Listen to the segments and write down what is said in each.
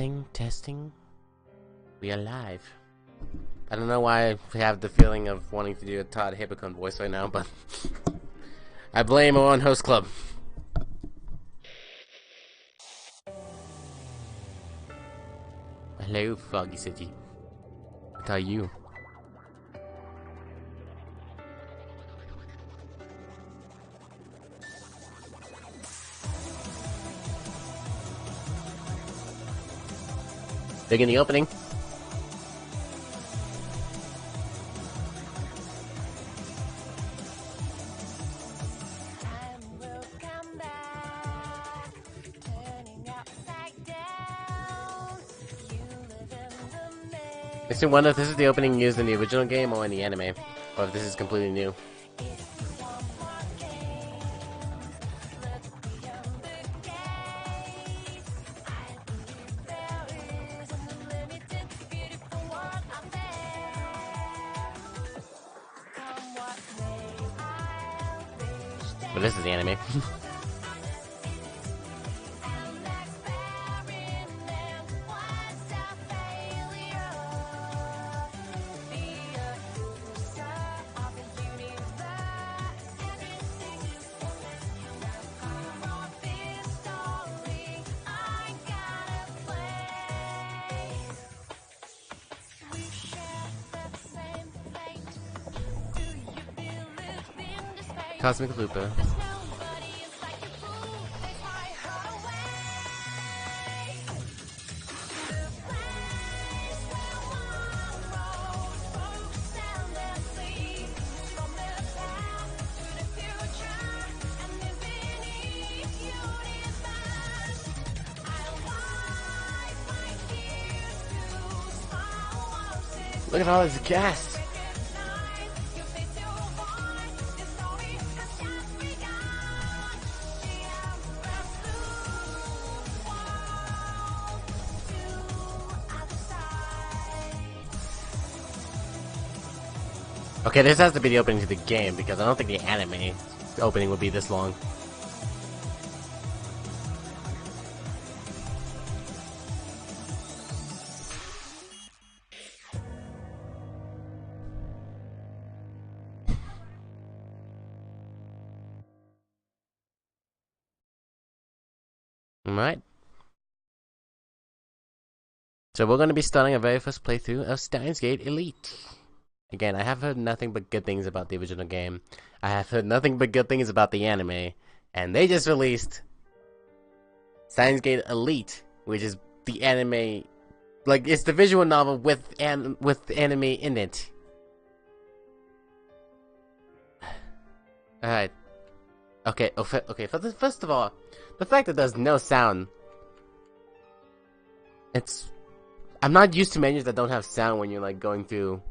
Testing, testing. We are live. I don't know why I have the feeling of wanting to do a Todd Hippocon voice right now, but I blame on Host Club. Hello, Foggy City. What are you? Big in the opening. Makes me wonder if this is the opening used in the original game or in the anime, or if this is completely new. But this is the anime. Cosmic Lupa. Look at all this gas. Okay, this has to be the opening to the game, because I don't think the anime opening would be this long. Alright. So we're going to be starting our very first playthrough of Steins Elite. Again, I have heard nothing but good things about the original game. I have heard nothing but good things about the anime. And they just released Steins Elite, which is the anime... Like, it's the visual novel with anime in it. Alright. Okay, first of all, the fact that there's no sound... I'm not used to menus that don't have sound when you're, like, going through...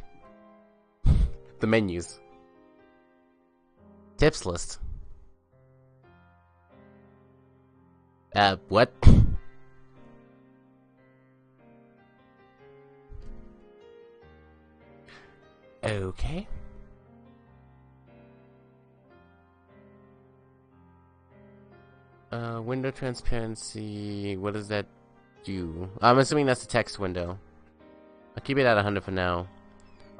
the menus. Tips list. What? Okay. Window transparency, what does that do? I'm assuming that's the text window. I'll keep it at 100 for now.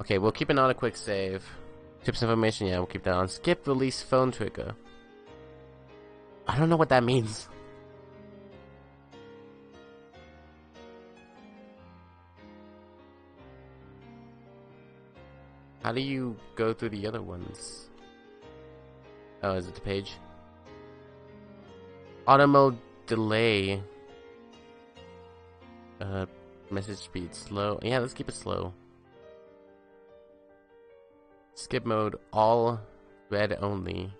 Okay, we'll keep it on a quick save. Tips information, yeah, we'll keep that on. Skip release phone trigger. I don't know what that means. How do you go through the other ones? Oh, is it the page? Auto mode delay. Message speed slow. Yeah, let's keep it slow. Skip mode, all red only.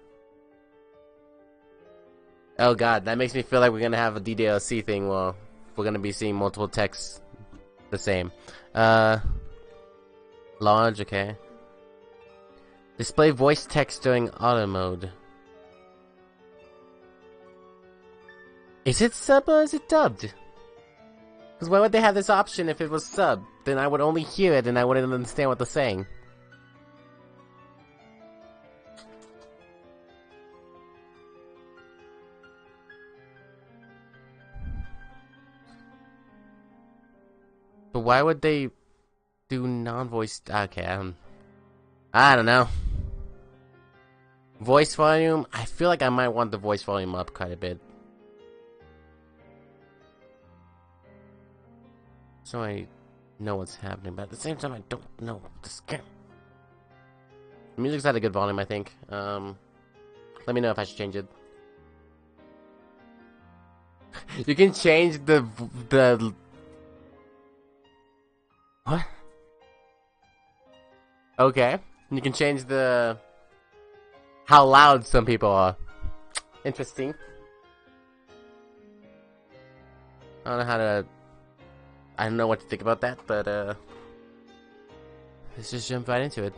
Oh god, that makes me feel like we're gonna have a DDLC thing. Well, we're gonna be seeing multiple texts the same. Large, okay. Display voice text during auto mode. Is it sub or is it dubbed? Because why would they have this option if it was sub? Then I would only hear it and I wouldn't understand what they're saying. But why would they do non-voice? Okay, I don't know. Voice volume. I feel like I might want the voice volume up quite a bit, so I know what's happening. But at the same time, I don't know this game. The music's at a good volume, I think. Let me know if I should change it. You can change the what? Okay, you can change the how loud some people are. Interesting. I don't know how to. I don't know what to think about that, but let's just jump right into it.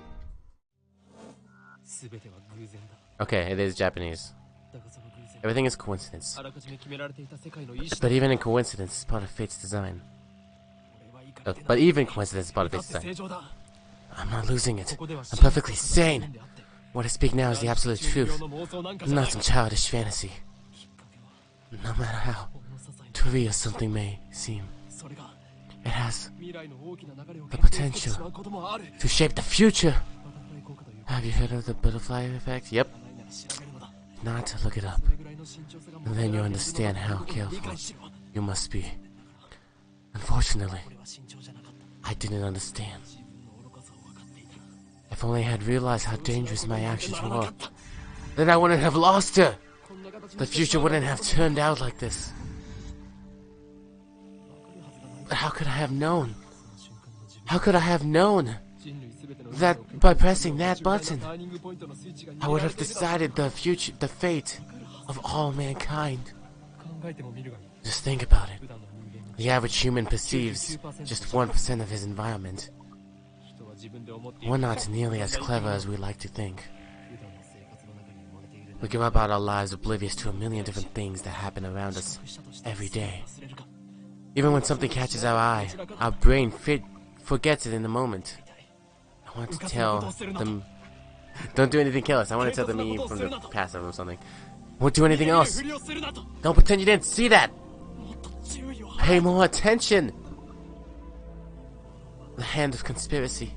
Okay, it is Japanese. Everything is coincidence. But even in coincidence, it's part of fate's design. But even coincidence is part of fate's design. I'm not losing it. I'm perfectly sane. What I speak now is the absolute truth, not some childish fantasy. No matter how trivial something may seem, it has the potential to shape the future. Have you heard of the butterfly effect? Yep. Not look it up. And then you'll understand how careful you must be. Unfortunately, I didn't understand. If only I had realized how dangerous my actions were, then I wouldn't have lost her. The future wouldn't have turned out like this. But how could I have known? How could I have known that by pressing that button, I would have decided the future, the fate of all mankind? Just think about it. The average human perceives just 1% of his environment. We're not nearly as clever as we like to think. We go about our lives oblivious to a million different things that happen around us every day. Even when something catches our eye, our brain forgets it in the moment. I want to tell them, don't do anything careless. I want to tell them me from the past or something. Won't do anything else. Don't pretend you didn't see that. Pay more attention. The hand of conspiracy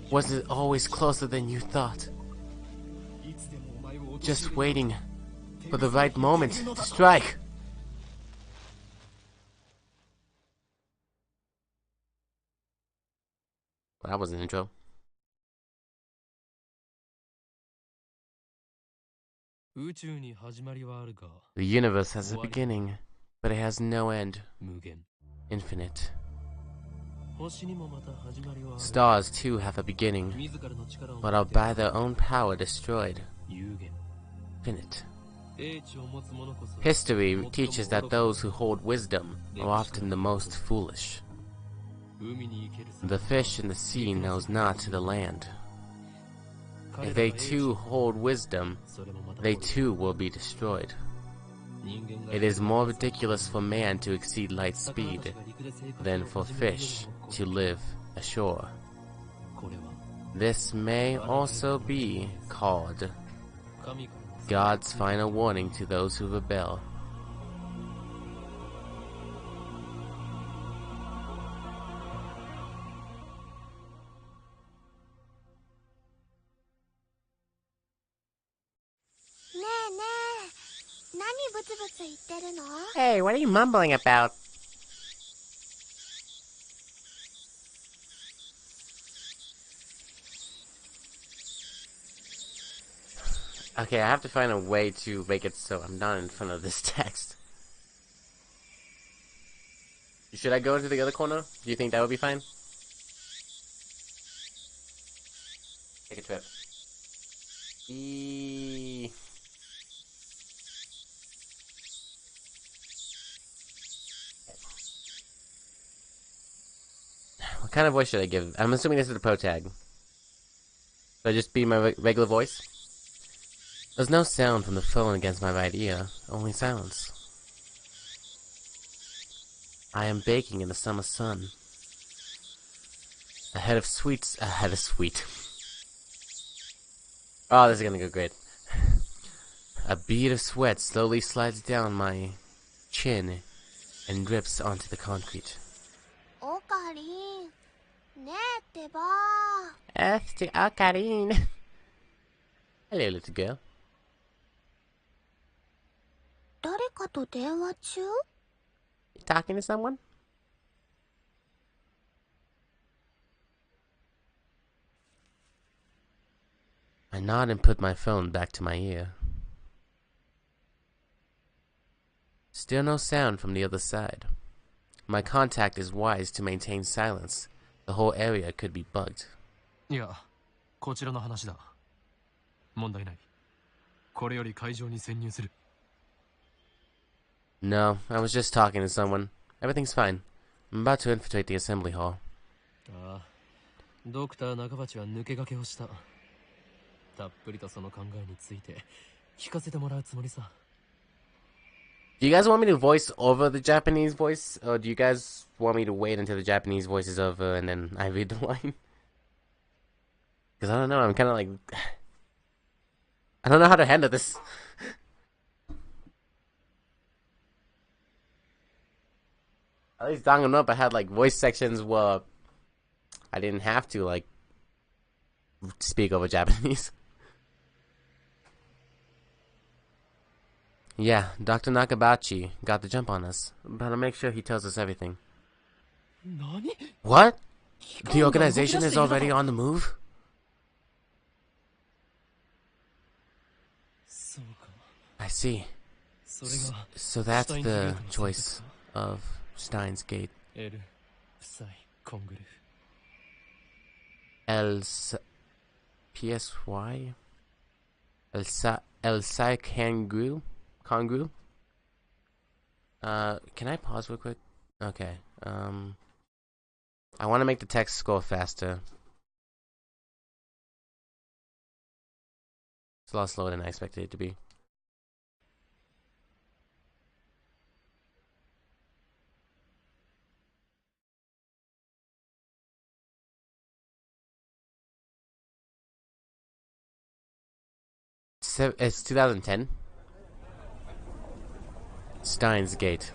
wasn't always closer than you thought. Just waiting for the right moment to strike. Well, that was an intro. The universe has a beginning, but it has no end. Infinite. Stars too have a beginning, but are by their own power destroyed. Finite. History teaches that those who hold wisdom are often the most foolish. The fish in the sea knows not the land. If they too hold wisdom, they too will be destroyed. It is more ridiculous for man to exceed light speed than for fish to live ashore. This may also be called God's final warning to those who rebel. Hey, what are you mumbling about? Okay, I have to find a way to make it so I'm not in front of this text. Should I go into the other corner? Do you think that would be fine? Take a trip. What kind of voice should I give? I'm assuming this is the pro tag. Should I just be my regular voice? There's no sound from the phone against my right ear, only silence. I am baking in the summer sun. A head of sweet. Oh, this is gonna go great. A bead of sweat slowly slides down my chin and drips onto the concrete. to Ocarine. Hello, little girl. You talking to someone? I nod and put my phone back to my ear. Still no sound from the other side. My contact is wise to maintain silence. The whole area could be bugged. Yeah, こちらの話だ。問題ない。これより会場に潜入する。No, I was just talking to someone. Everything's fine. I'm about to infiltrate the assembly hall. ああ、ドクター中鉢は抜け駆けをした。たっぷりとその考えについて聞かせてもらうつもりさ。Do you guys want me to voice over the Japanese voice? Or do you guys want me to wait until the Japanese voice is over and then I read the line? Because I don't know, I'm kind of like... I don't know how to handle this. At least Danganronpa had like voice sections where I didn't have to like speak over Japanese. Yeah, Dr. Nakabachi got the jump on us, but I'll make sure he tells us everything. Nani? What? The organization is already on the move? I see. So that's the choice of Steins Gate. PSY? El Sai Kangru? Can I pause real quick? Okay. I want to make the text scroll faster. It's a lot slower than I expected it to be. It's 2010. Steins Gate.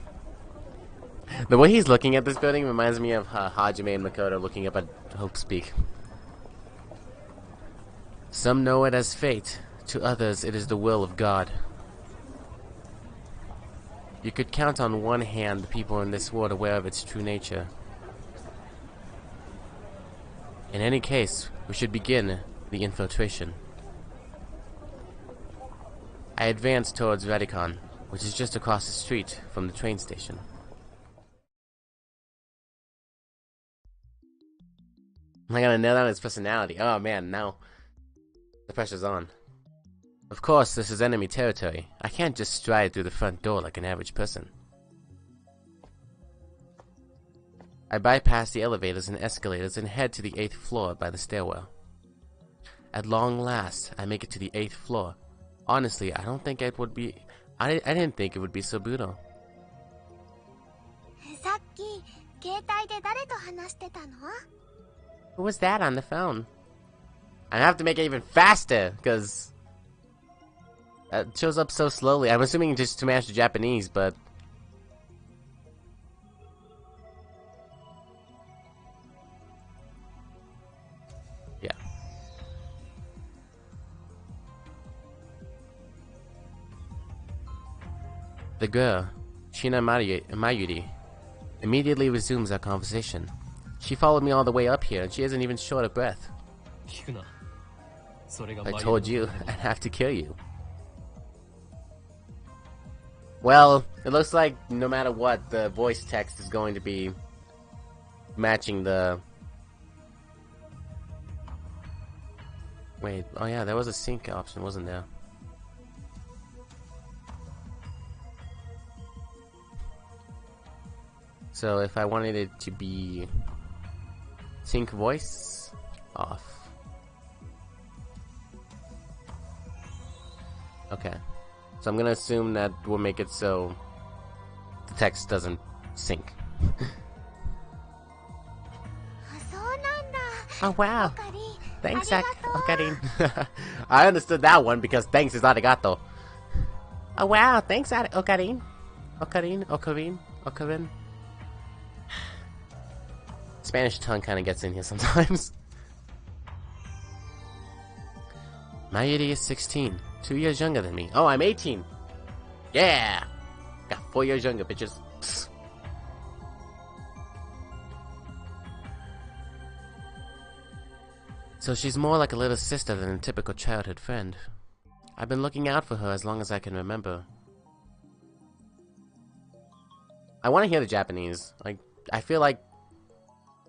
The way he's looking at this building reminds me of Hajime and Makoto looking up at Hope's Peak. Some know it as fate. To others, it is the will of God. You could count on one hand the people in this world aware of its true nature. In any case, we should begin the infiltration. I advance towards Radicon, which is just across the street from the train station. I gotta nail down his personality. Oh man, now the pressure's on. Of course, this is enemy territory. I can't just stride through the front door like an average person. I bypass the elevators and escalators and head to the 8th floor by the stairwell. At long last, I make it to the 8th floor. Honestly, I don't think it would be... I didn't think it would be so brutal. Who was that on the phone? I have to make it even faster, because... it shows up so slowly. I'm assuming just to match the Japanese, but... yeah. The girl, Shina Mayuri, immediately resumes our conversation. She followed me all the way up here, and she isn't even short of breath. I told you, I'd have to kill you. Well, it looks like no matter what, the voice text is going to be matching the... Wait, oh yeah, there was a sync option, wasn't there? So if I wanted it to be sync voice, off. Okay. So I'm gonna assume that we'll make it so the text doesn't sync. Oh wow! Thanks, Ocarine. I understood that one because thanks is arigato. Oh wow! Thanks, Ocarine. Ocarine. Spanish tongue kind of gets in here sometimes. Mayuri is 16, 2 years younger than me. Oh, I'm 18. Yeah! Got 4 years younger, bitches. So she's more like a little sister than a typical childhood friend. I've been looking out for her as long as I can remember. I want to hear the Japanese. Like, I feel like...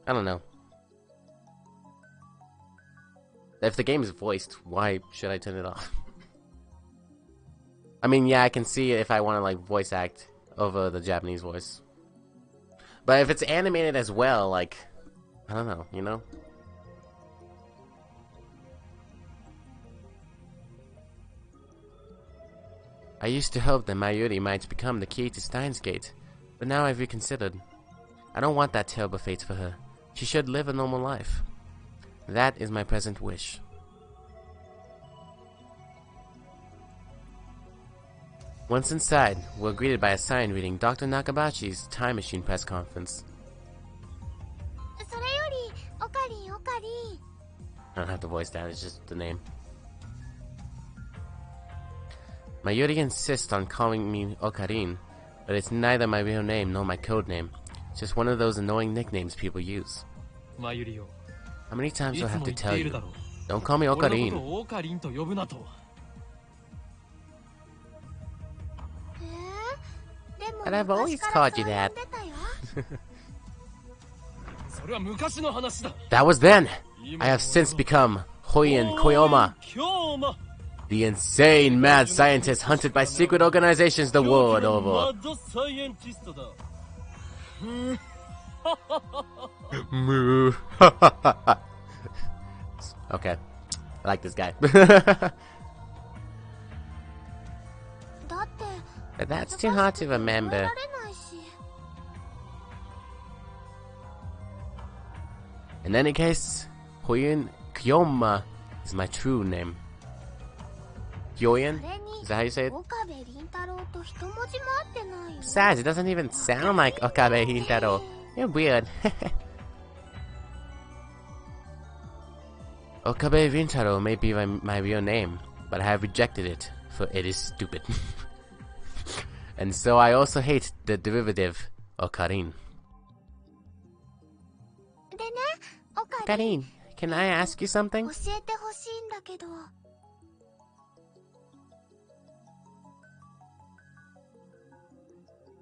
I don't know. If the game is voiced, why should I turn it off? I mean, yeah, I can see it if I want to, like, voice act over the Japanese voice. But if it's animated as well, like... I don't know, you know? I used to hope that Mayuri might become the key to Steins Gate, but now I've reconsidered. I don't want that terrible fate for her. She should live a normal life. That is my present wish. Once inside, we're greeted by a sign reading Dr. Nakabachi's Time Machine press conference. I don't have to voice that, it's just the name. Mayuri insists on calling me Okarin, but it's neither my real name nor my code name. It's just one of those annoying nicknames people use. How many times do I have to tell you? Don't call me Okarin. And I've always called you that. That was then. I have since become Hoyen Koyoma, the insane mad scientist hunted by secret organizations the world over. Okay, I like this guy. But that's too hard to remember. In any case, Hoyen Kyoma is my true name. Kyoyen? Is that how you say it? Besides, it doesn't even sound like Okabe Hintaro. You're weird. Okabe Rintaro may be my real name, but I have rejected it, for it is stupid. And so I also hate the derivative Okarin. Okarin, can I ask you something?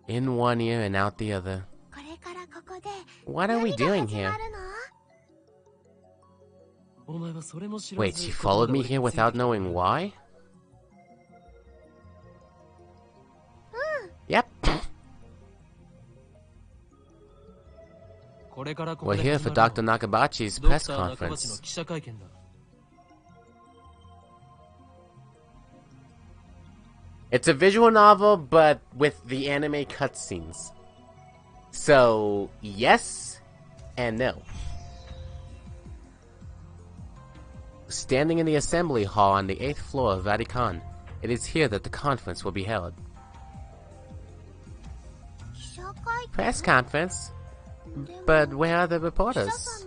In one ear and out the other. What are we doing here? Wait, she followed me here without knowing why? Yep. We're here for Dr. Nakabachi's press conference. It's a visual novel, but with the anime cutscenes. So, yes and no. Standing in the assembly hall on the 8th floor of Vatican, it is here that the conference will be held. Press conference? But where are the reporters?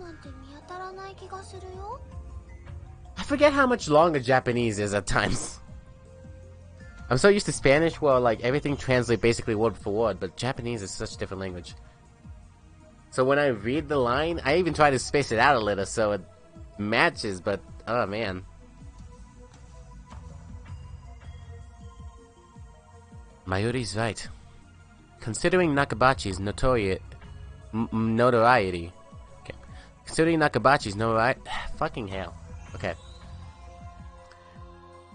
I forget how much longer Japanese is at times. I'm so used to Spanish where like everything translates basically word for word, but Japanese is such a different language. So when I read the line, I even try to space it out a little so it matches, but oh man. Mayuri's right. Considering Nakabachi's notoriety, okay. Considering Nakabachi's notoriety, fucking hell. Okay.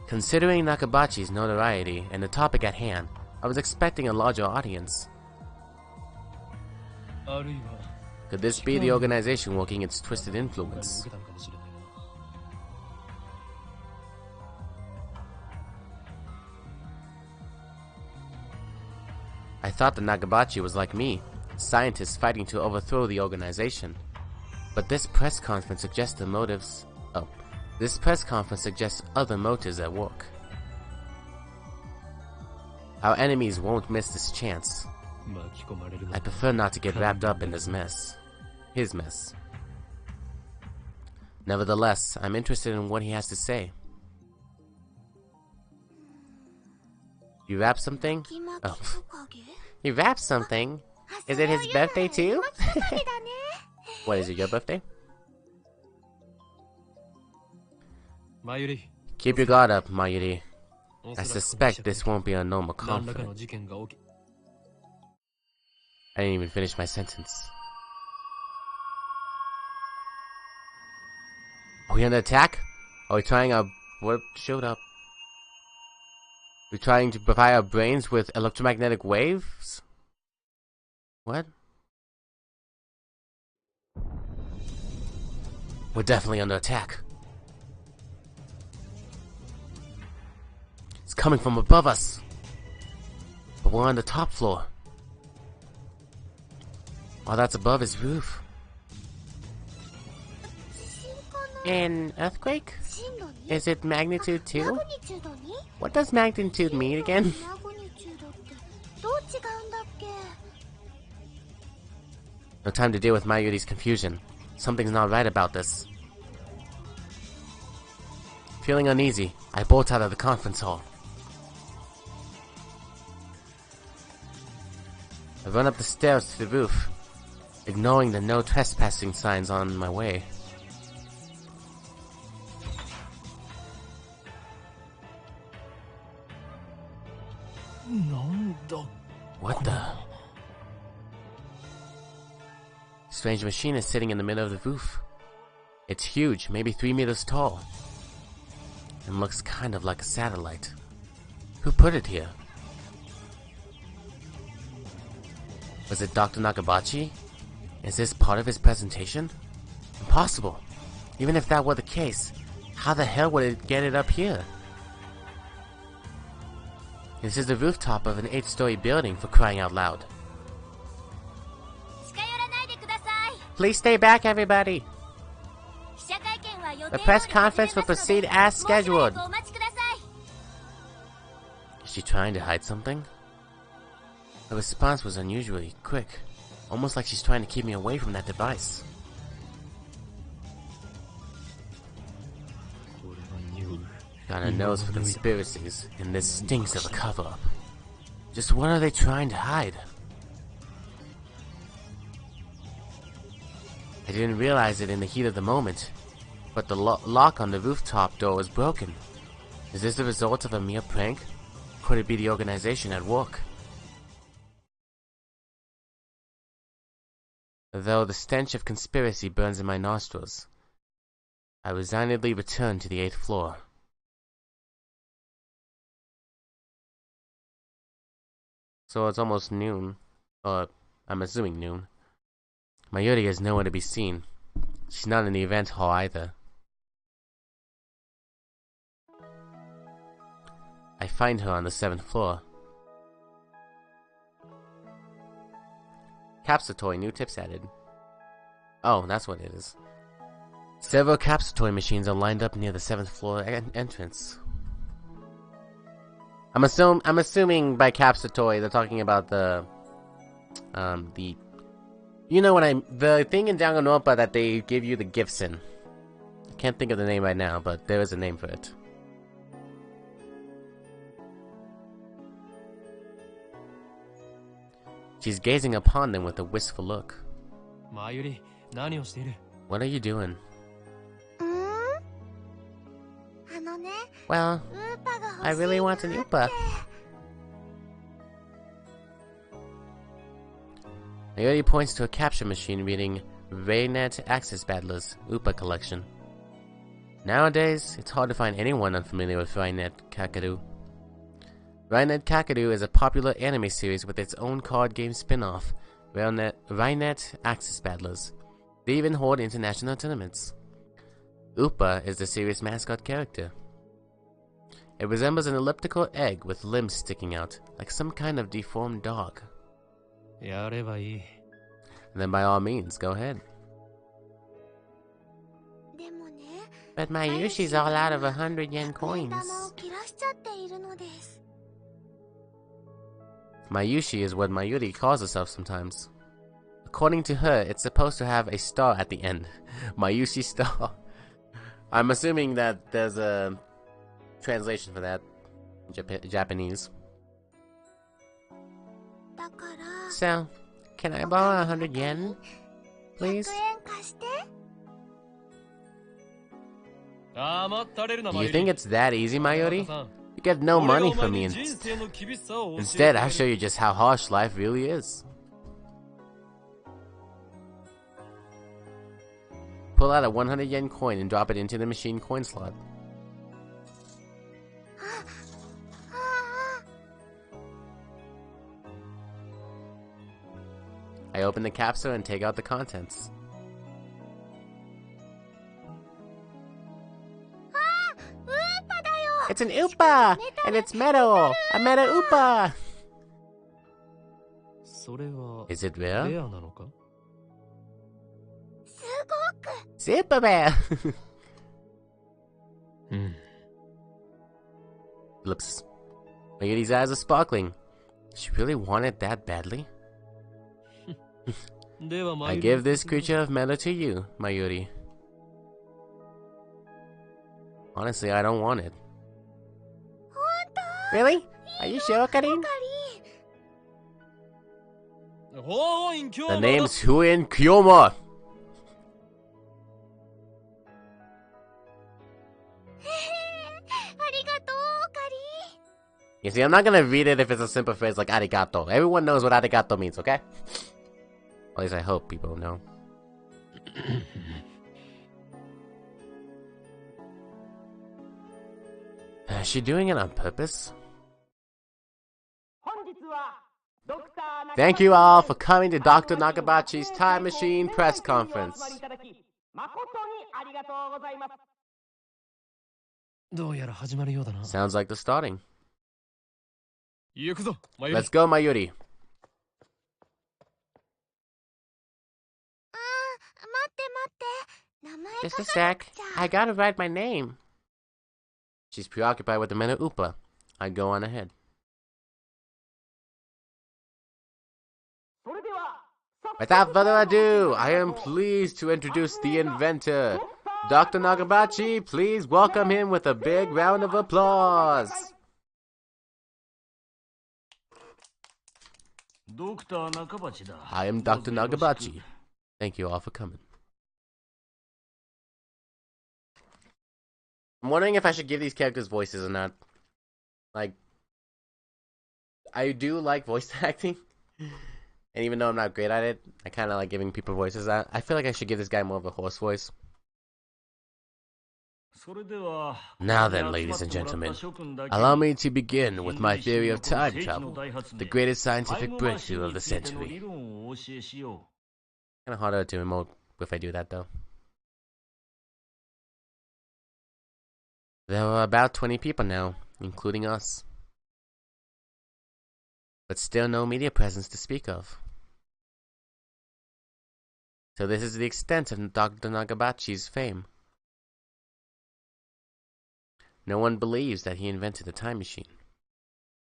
Considering Nakabachi's notoriety and the topic at hand, I was expecting a larger audience. Could this be the organization working its twisted influence? I thought that Nakabachi was like me, scientists fighting to overthrow the organization. But this press conference suggests the motives... Oh. This press conference suggests other motives at work. Our enemies won't miss this chance. I prefer not to get wrapped up in this mess. his mess. Nevertheless, I'm interested in what he has to say. You wrap something? Oh. You wrap something? Is it his birthday too? What, is it your birthday? Mayuri. Keep your guard up, Mayuri. I suspect this won't be a normal conflict. I didn't even finish my sentence. Are we under attack? Are we trying our... What showed up? We're trying to provide our brains with electromagnetic waves? What? We're definitely under attack. It's coming from above us. But we're on the top floor. All that's above is roof. An earthquake? Is it magnitude 2? What does magnitude mean again? No time to deal with Mayuri's confusion. Something's not right about this. Feeling uneasy, I bolt out of the conference hall. I run up the stairs to the roof, ignoring the no trespassing signs on my way. What the? Strange machine is sitting in the middle of the roof. It's huge, maybe 3 meters tall, and looks kind of like a satellite. Who put it here? Was it Dr. Nakabachi? Is this part of his presentation? Impossible. Even if that were the case, how the hell would it get it up here? This is the rooftop of an 8-story building, for crying out loud. Please stay back, everybody! The press conference will proceed as scheduled. Is she trying to hide something? Her response was unusually quick, almost like she's trying to keep me away from that device. Got a nose for conspiracies, and this stinks of a cover-up. Just what are they trying to hide? I didn't realize it in the heat of the moment, but the lock on the rooftop door was broken. Is this the result of a mere prank? Could it be the organization at work? Though the stench of conspiracy burns in my nostrils, I resignedly return to the 8th floor. So it's almost noon. I'm assuming noon. Mayuri is nowhere to be seen. She's not in the event hall either. I find her on the 7th floor. Capsatoy, new tips added. Oh, that's what it is. Several Capsatoy machines are lined up near the 7th floor entrance. I'm assuming by Capsatoy they're talking about the you know what the thing in Danganronpa that they give you the gifts in. I can't think of the name right now, but there is a name for it. She's gazing upon them with a wistful look. Mayuri, what are you doing? Well, I really want an Upa. Mayuri points to a capture machine reading Raynet Access Battlers Upa Collection. Nowadays, it's hard to find anyone unfamiliar with Raynet Kakadu. Raynet Kakadu is a popular anime series with its own card game spin-off, Raynet Access Battlers. They even hold international tournaments. Upa is the series' mascot character. It resembles an elliptical egg with limbs sticking out, like some kind of deformed dog. Then by all means, go ahead. But my Yushi's all out of 100 yen coins. Mayushi is what Mayuri calls herself sometimes. According to her, it's supposed to have a star at the end. Mayushi star. I'm assuming that there's a translation for that. Japanese. So, can I borrow 100 yen? Please? Do you think it's that easy, Mayuri? You get no money from me. Instead, I'll show you just how harsh life really is. Pull out a 100 yen coin and drop it into the machine coin slot. I open the capsule and take out the contents. It's an Upa! And it's metal! A metal Upa! Is it real? Super rare! Looks. Mayuri's eyes are sparkling. She really wanted that badly? I give this creature of metal to you, Mayuri. Honestly, I don't want it. Really? Are you sure, Karin? The name's Huin Kyoma! You see, I'm not gonna read it if it's a simple phrase like arigato. Everyone knows what arigato means, okay? At least I hope people know. Is she doing it on purpose? Thank you all for coming to Dr. Nakabachi's Time Machine press conference. Sounds like the starting. Let's go, Mayuri. Just a sec. I gotta write my name. She's preoccupied with the Mena Upa. I go on ahead. Without further ado, I am pleased to introduce the inventor. Dr. Nakabachi, please welcome him with a big round of applause. I am Dr. Nakabachi. Thank you all for coming. I'm wondering if I should give these characters voices or not. Like, I do like voice acting. And even though I'm not great at it, I kind of like giving people voices. I feel like I should give this guy more of a horse voice. Now then, ladies and gentlemen, allow me to begin with my theory of time travel, the greatest scientific breakthrough of the century. Kind of harder to emote if I do that, though. There are about 20 people now, including us. But still no media presence to speak of. So this is the extent of Dr. Nakabachi's fame. No one believes that he invented the time machine.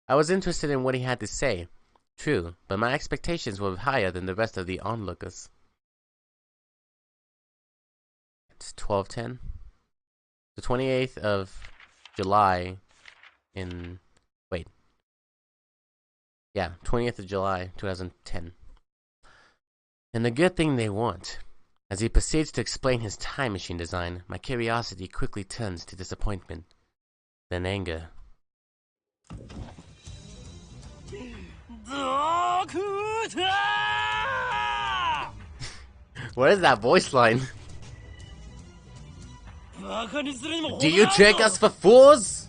I was interested in what he had to say, true, but my expectations were higher than the rest of the onlookers. It's 12:10. The 28th of July in... Wait. Yeah, 20th of July, 2010. And the good thing they want. As he proceeds to explain his time machine design, my curiosity quickly turns to disappointment. Then anger. What is that voice line? Do you take us for fools?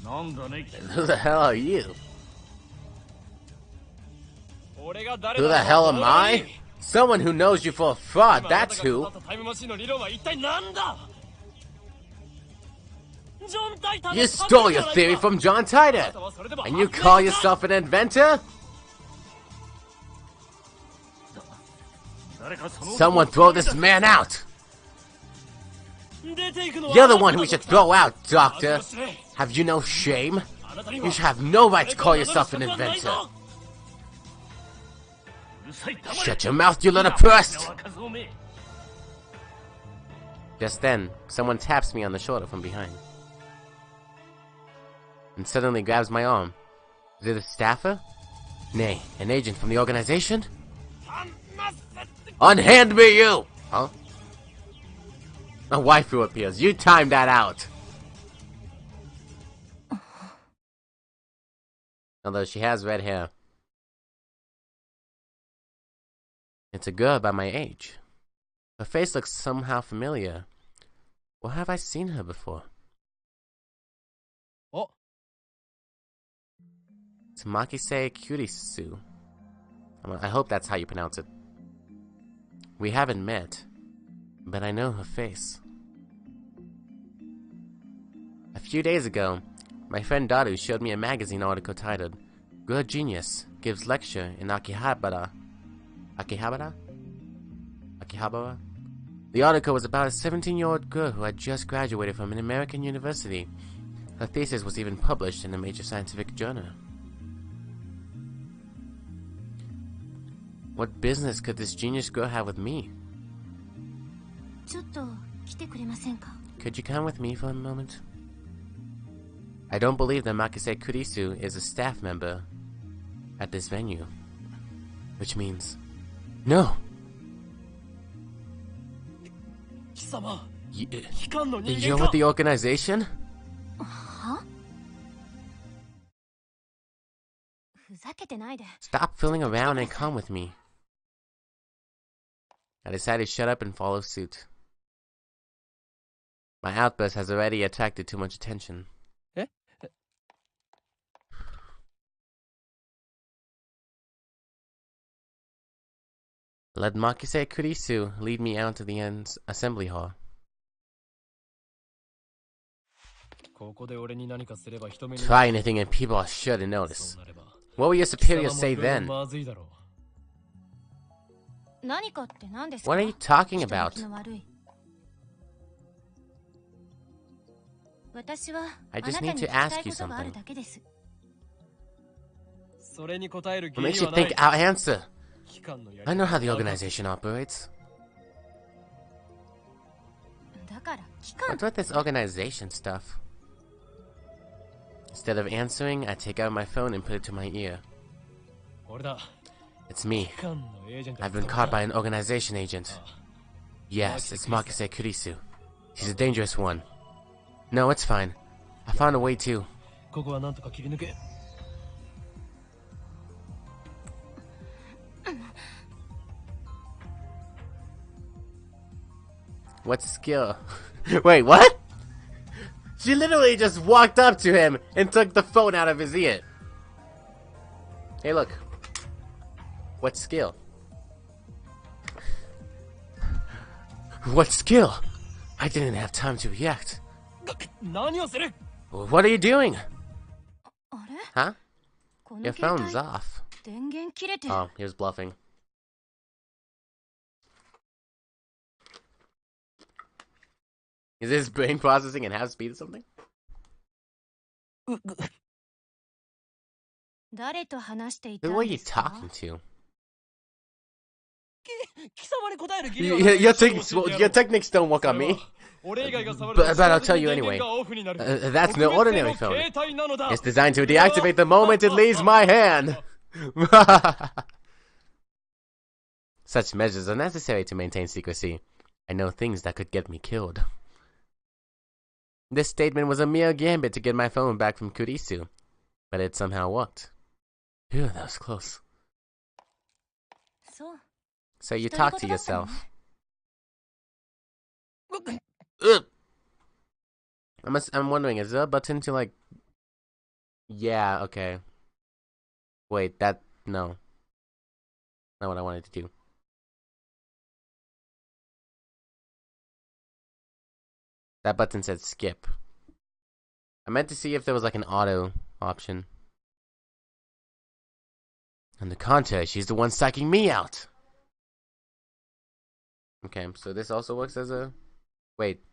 Who the hell are you? Who the hell am I? Someone who knows you for a fraud, that's who. You stole your theory from John Titor, and you call yourself an inventor? Someone throw this man out! You're the one we should throw out, Doctor! Have you no shame? You should have no right to call yourself an inventor! Shut your mouth, you little purse! Just then, someone taps me on the shoulder from behind. And suddenly grabs my arm. Is it a staffer? Nay, an agent from the organization? Unhand me, you! Huh? A waifu appears. You timed that out! Although she has red hair. It's a girl about my age. Her face looks somehow familiar. Where have I seen her before? Oh. It's Makise Kurisu. I hope that's how you pronounce it. We haven't met, but I know her face. A few days ago, my friend Daru showed me a magazine article titled "Girl Genius Gives Lecture in Akihabara." Akihabara? Akihabara? The article was about a 17-year-old girl who had just graduated from an American university. Her thesis was even published in a major scientific journal. What business could this genius girl have with me? Could you come with me for a moment? I don't believe that Makise Kurisu is a staff member at this venue. Which means... No! You're with the organization? Stop fooling around and come with me. I decided to shut up and follow suit. My outburst has already attracted too much attention. Let Makise Kurisu lead me out to the assembly hall. Try anything and people are sure to notice. What will your superiors say then? What are you talking about? I just need to ask you something. What makes you think I'll answer? I know how the organization operates. What's with this organization stuff? Instead of answering, I take out my phone and put it to my ear. It's me. I've been caught by an organization agent. Yes, it's Makise Kurisu. She's a dangerous one. No, it's fine. I found a way too. What skill? Wait, what? She literally just walked up to him and took the phone out of his ear. Hey, look. What skill? What skill? I didn't have time to react. What are you doing? Huh? Your phone's off. Oh, he was bluffing. Is this brain processing at half speed or something? Who are you talking to? Your techniques don't work on me. But I'll tell you anyway. That's no ordinary phone. It's designed to deactivate the moment it leaves my hand. Such measures are necessary to maintain secrecy. I know things that could get me killed. This statement was a mere gambit to get my phone back from Kurisu, but it somehow worked. Phew, that was close. So you talk to yourself. I'm wondering, is there a button to like... Yeah, okay. Wait, no. Not what I wanted to do. That button said skip. I meant to see if there was like an auto option. On the contrary, she's the one psyching me out. Okay, so this also works as a... Wait.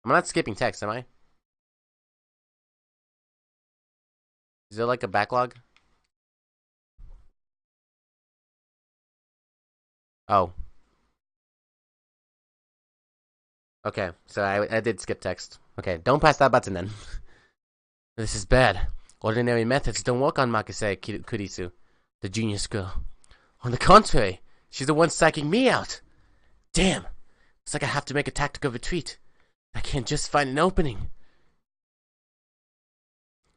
I'm not skipping text, am I? Is there like a backlog? Oh. Okay, so I did skip text. Okay, don't press that button then. This is bad. Ordinary methods don't work on Makise Kurisu, the genius girl. On the contrary, she's the one psyching me out. Damn. It's like I have to make a tactical retreat. I can't just find an opening.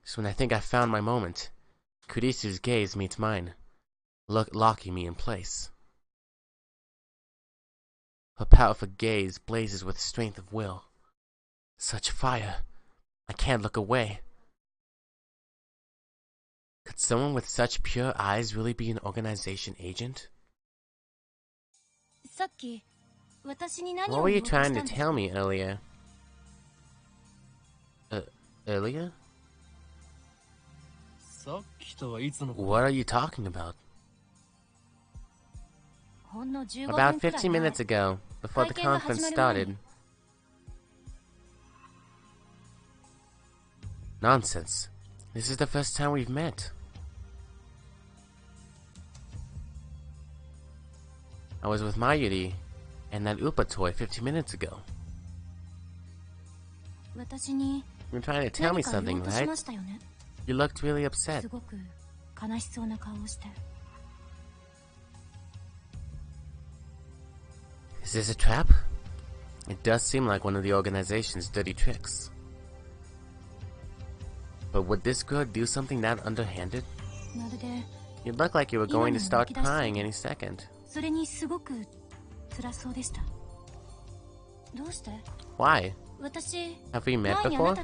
So when I think I've found my moment, Kurisu's gaze meets mine, locking me in place. Her powerful gaze blazes with strength of will. Such fire. I can't look away. Could someone with such pure eyes really be an organization agent? What were you trying to tell me earlier? Earlier? What are you talking about? About 15 minutes ago, before the conference started. Nonsense. This is the first time we've met. I was with Mayuri and that Upa toy 15 minutes ago. You're trying to tell me something, right? You looked really upset. Is this a trap? It does seem like one of the organization's dirty tricks. But would this girl do something that underhanded? You look like you were going to start crying any second. Why? Have we met before?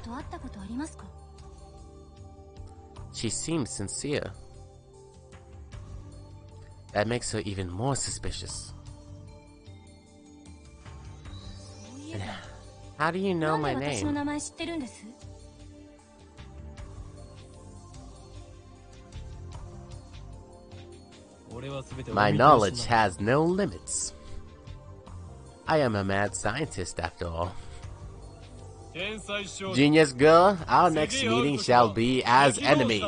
She seems sincere. That makes her even more suspicious. How do you know my name? My knowledge has no limits. I am a mad scientist after all. Genius girl, our next meeting shall be as enemies.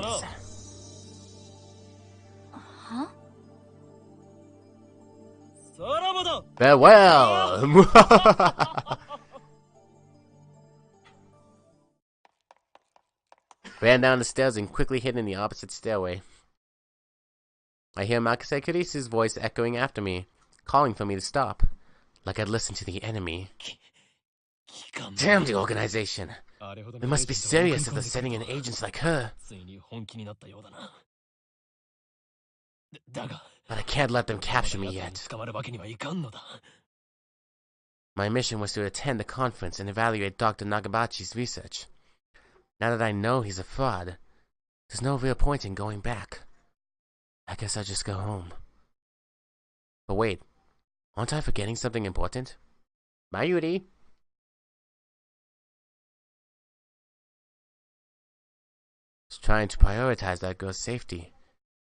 Huh? Farewell! Ran down the stairs and quickly hid in the opposite stairway. I hear Makise Kurisu's voice echoing after me, calling for me to stop, like I'd listened to the enemy. Damn the organization! They must be serious if they're sending in agents like her. But I can't let them capture me yet. My mission was to attend the conference and evaluate Dr. Nagabachi's research. Now that I know he's a fraud, there's no real point in going back. I guess I'll just go home. But wait, aren't I forgetting something important? Mayuri! I was trying to prioritize that girl's safety,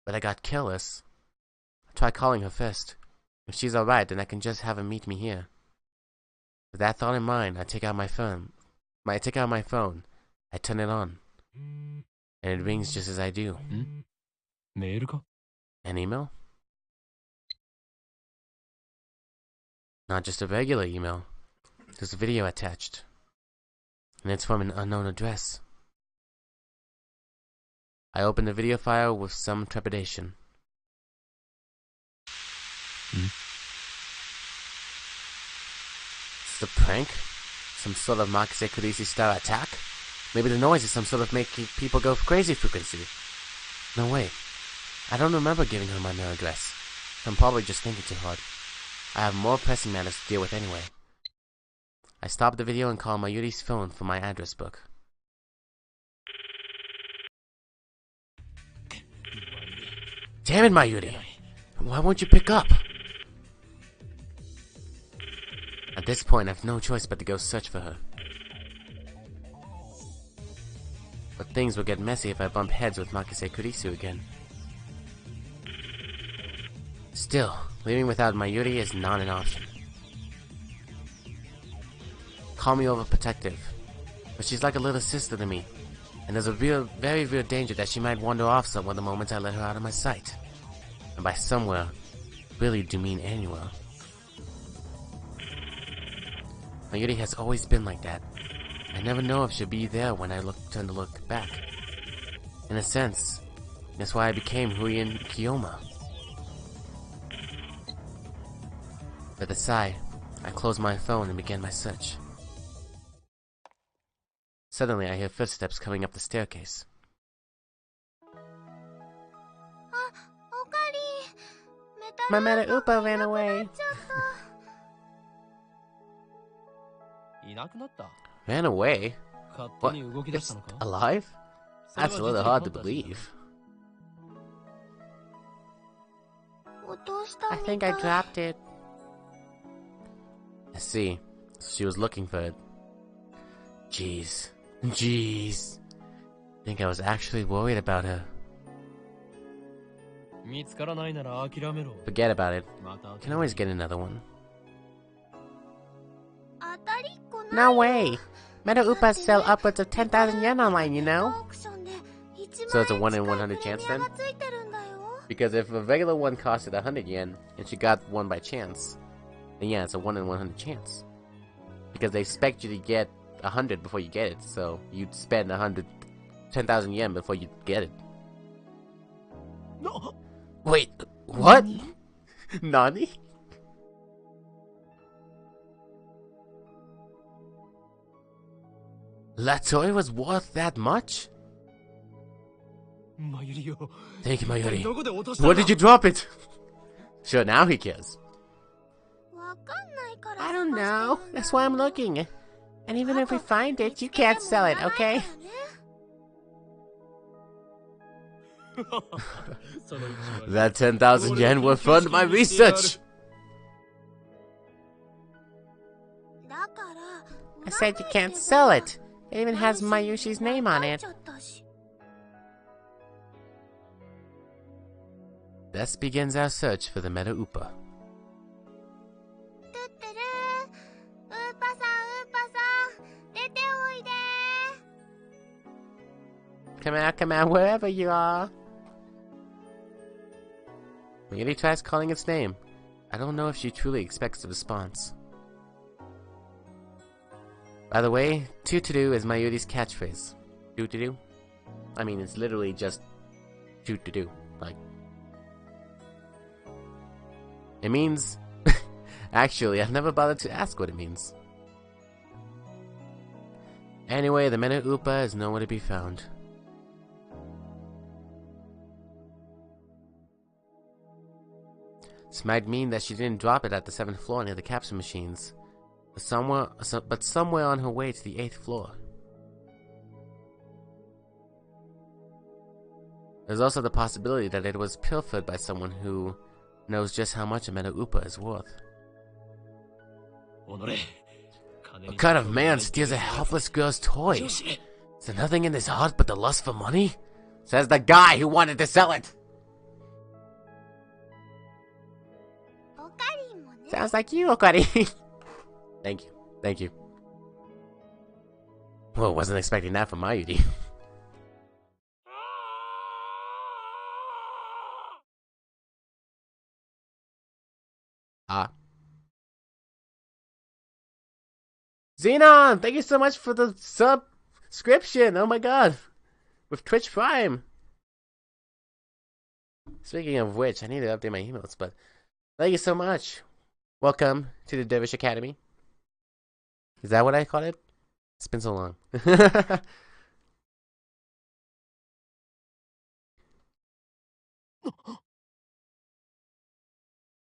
but I got careless. I'll try calling her first. If she's alright, then I can just have her meet me here. With that thought in mind, I take out my phone. I turn it on. And it rings just as I do. An email? Not just a regular email. There's a video attached. And it's from an unknown address. I open the video file with some trepidation. Is this a prank? Some sort of Makise Kurisu style attack? Maybe the noise is some sort of making people go crazy frequency. No way. I don't remember giving her my mail address. I'm probably just thinking too hard. I have more pressing matters to deal with anyway. I stop the video and call Mayuri's phone for my address book. Damn it, Mayuri! Why won't you pick up? At this point, I have no choice but to go search for her. But things will get messy if I bump heads with Makise Kurisu again. Still, leaving without Mayuri is not an option. Call me overprotective, but she's like a little sister to me, and there's a very real danger that she might wander off somewhere the moment I let her out of my sight. And by somewhere, really do mean anywhere. Mayuri has always been like that. I never know if she'll be there when I turn to look back. In a sense, that's why I became Huion Kiyoma. With a sigh, I closed my phone and began my search. Suddenly, I hear footsteps coming up the staircase. My Meta Upa ran away. Ran away? What? It's alive? That's a little hard to believe. I think I dropped it. I see. She was looking for it. Jeez. I think I was actually worried about her. Forget about it. You can always get another one. No way! Meta Upas sell upwards of 10,000 yen online, you know? So it's a 1 in 100 chance then? Because if a regular one costed 100 yen, and she got one by chance, then yeah, it's a 1 in 100 chance. Because they expect you to get 100 before you get it, so you'd spend 10,000 yen before you get it. No. Wait, what? Nani? That toy was worth that much? Thank you, Mayuri. Where did you drop it? Sure, now he cares. I don't know. That's why I'm looking. And even if we find it, you can't sell it, okay? That 10,000 yen will fund my research! I said you can't sell it. It even has Mayushi's name on it. Thus begins our search for the Meta Upa. Come out, wherever you are. Mayuri tries calling its name. I don't know if she truly expects a response. By the way, "Toot-to-doo" is Mayuri's catchphrase. Toot-to-doo? I mean, it's literally just toot-to-doo. Like, it means... Actually, I've never bothered to ask what it means. Anyway, the Meta Upa is nowhere to be found. This might mean that she didn't drop it at the 7th floor near the capsule machines, but somewhere on her way to the 8th floor. There's also the possibility that it was pilfered by someone who knows just how much a Meta Upa is worth. What kind of man steals a helpless girl's toy? Is there nothing in his heart but the lust for money? Says the guy who wanted to sell it! Sounds like you, Okari. Thank you. Thank you. Well, wasn't expecting that from Mayuri. Xenon, thank you so much for the subscription. Oh my god. With Twitch Prime. Speaking of which, I need to update my emails, but thank you so much. Welcome to the Dervish Academy. Is that what I call it? It's been so long.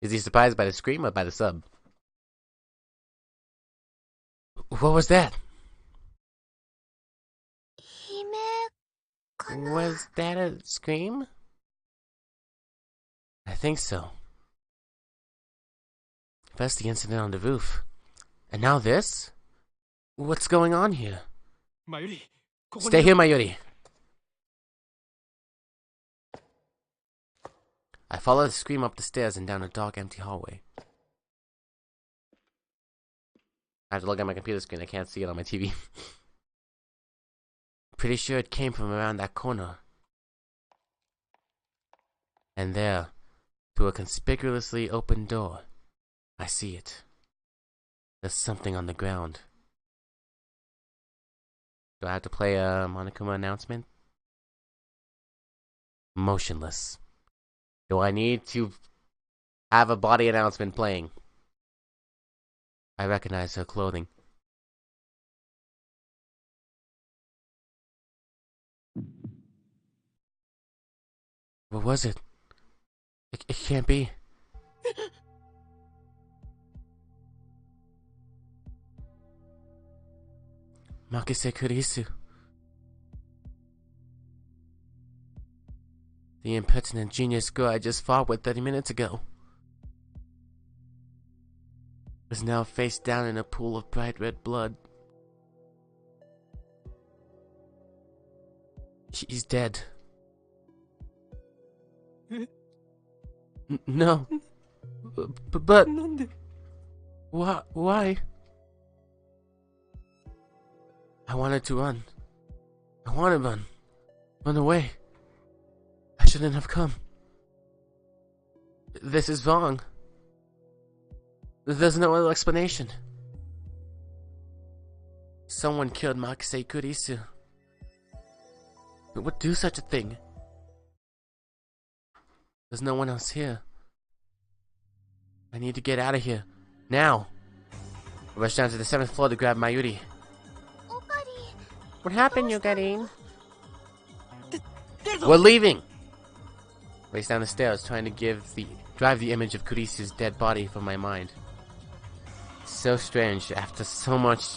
Is he surprised by the scream or by the sub? What was that? Was that a scream? I think so. First the incident on the roof. And now this? What's going on here? Stay here, Mayuri. I follow the scream up the stairs and down a dark, empty hallway. I have to look at my computer screen. I can't see it on my TV. Pretty sure it came from around that corner. And there, through a conspicuously open door, I see it. There's something on the ground. Do I have to play a Monokuma announcement? Motionless. Do I need to have a body announcement playing? I recognize her clothing. What was it? It can't be. Makise Kurisu. The impertinent genius girl I just fought with 30 minutes ago is now face down in a pool of bright red blood. She's dead. No. But why? I wanted to run. I want to run. Run away. I shouldn't have come. This is wrong. There's no other explanation. Someone killed Makise Kurisu. Who would do such a thing? There's no one else here. I need to get out of here. Now! I rush down to the 7th floor to grab Mayuri. What happened, Yugari? We're leaving! Race down the stairs, trying to drive the image of Kurisu's dead body from my mind. So strange, after so much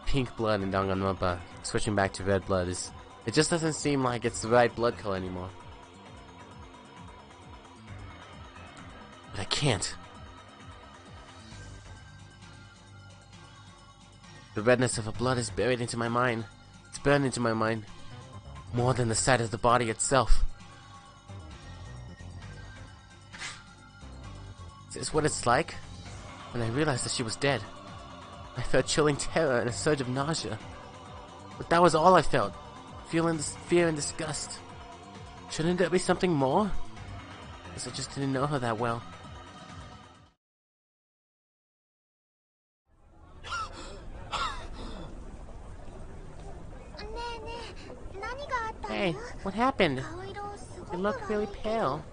pink blood in Danganronpa, switching back to red blood it just doesn't seem like it's the right blood color anymore. But I can't. The redness of her blood is buried into my mind. It's burned into my mind. More than the sight of the body itself. Is this what it's like? When I realized that she was dead, I felt chilling terror and a surge of nausea. But that was all I felt. Feeling this fear and disgust. Shouldn't there be something more? Guess I just didn't know her that well. Hey, what happened? You look really pale.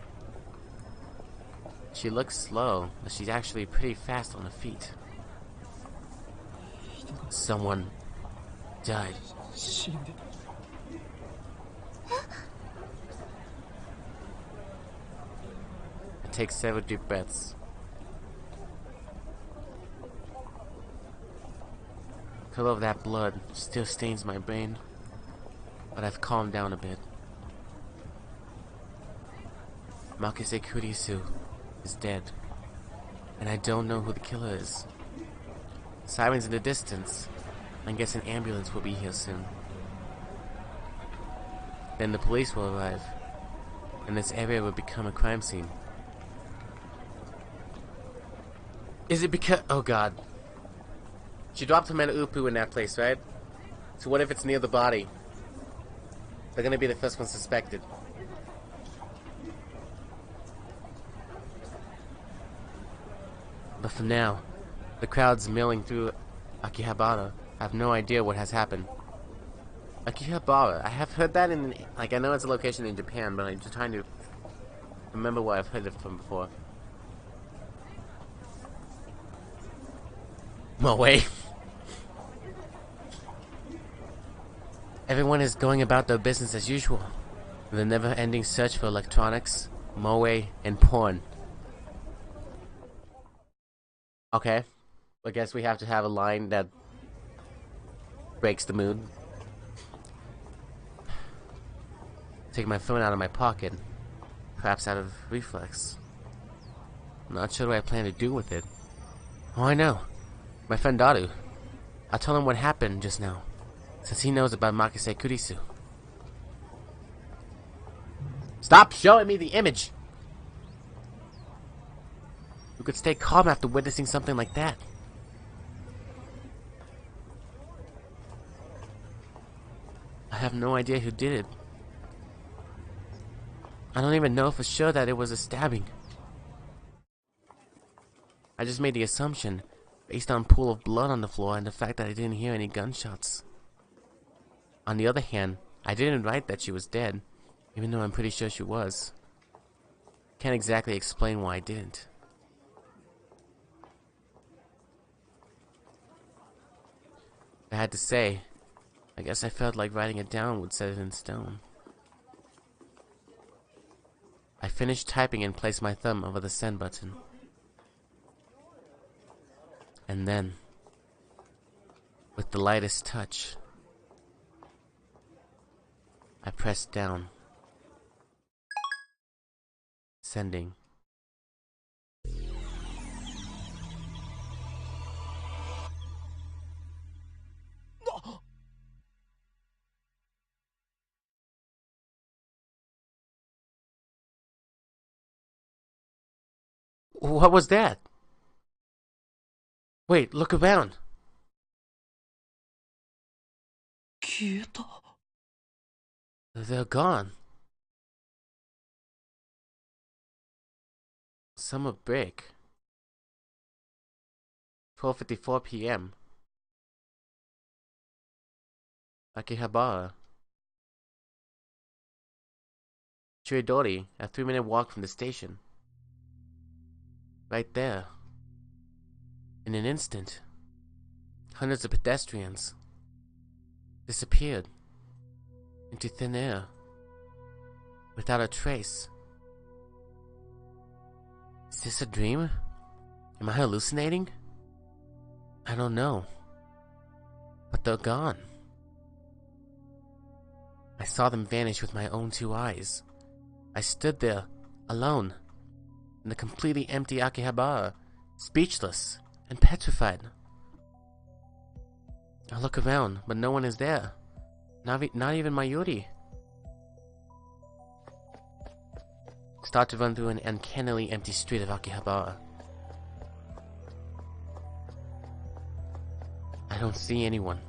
She looks slow, but she's actually pretty fast on her feet. Someone died. I take several deep breaths. The color of that blood still stains my brain, but I've calmed down a bit. Makise Kurisu is dead, and I don't know who the killer is. Sirens in the distance. I guess an ambulance will be here soon. Then the police will arrive, and this area will become a crime scene. Is it because... oh god. She dropped a man Upu in that place, right? So what if it's near the body? They're gonna be the first ones suspected. But for now, the crowds milling through Akihabara have no idea what has happened. Akihabara, I have heard that in... like, I know it's a location in Japan, but I'm just trying to remember where I've heard it from before. No way. Everyone is going about their business as usual. The never-ending search for electronics, moe, and porn. Okay. I guess we have to have a line that breaks the mood. Take my phone out of my pocket. Perhaps out of reflex. I'm not sure what I plan to do with it. Oh, I know. My friend Daru. I'll tell him what happened just now, since he knows about Makise Kurisu. Stop showing me the image! Who could stay calm after witnessing something like that? I have no idea who did it. I don't even know for sure that it was a stabbing. I just made the assumption, based on pool of blood on the floor and the fact that I didn't hear any gunshots. On the other hand, I didn't write that she was dead, even though I'm pretty sure she was. Can't exactly explain why I didn't. I had to say, I guess I felt like writing it down would set it in stone. I finished typing and placed my thumb over the send button. And then, with the lightest touch, I pressed down. Sending. What was that? Wait, look around. 消えた。 They're gone. Summer break. 12:54 p.m. Akihabara. Chiridori, a 3-minute walk from the station. Right there. In an instant, hundreds of pedestrians disappeared into thin air without a trace. Is this a dream? Am I hallucinating? I don't know. But they're gone. I saw them vanish with my own 2 eyes. I stood there, alone, in the completely empty Akihabara, speechless and petrified. I look around, but no one is there. Not even Mayuri. Start to run through an uncannily empty street of Akihabara. I don't see anyone.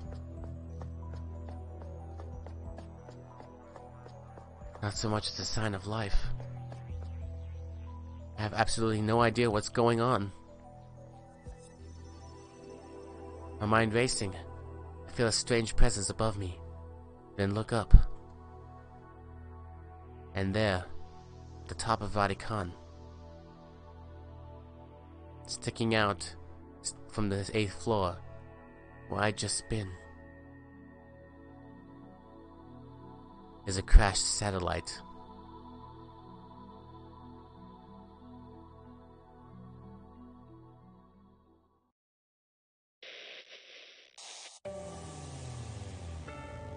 Not so much as a sign of life. I have absolutely no idea what's going on. My mind racing. I feel a strange presence above me. Then look up. And there, at the top of Vatican, sticking out from the 8th floor, where I'd just been, is a crashed satellite.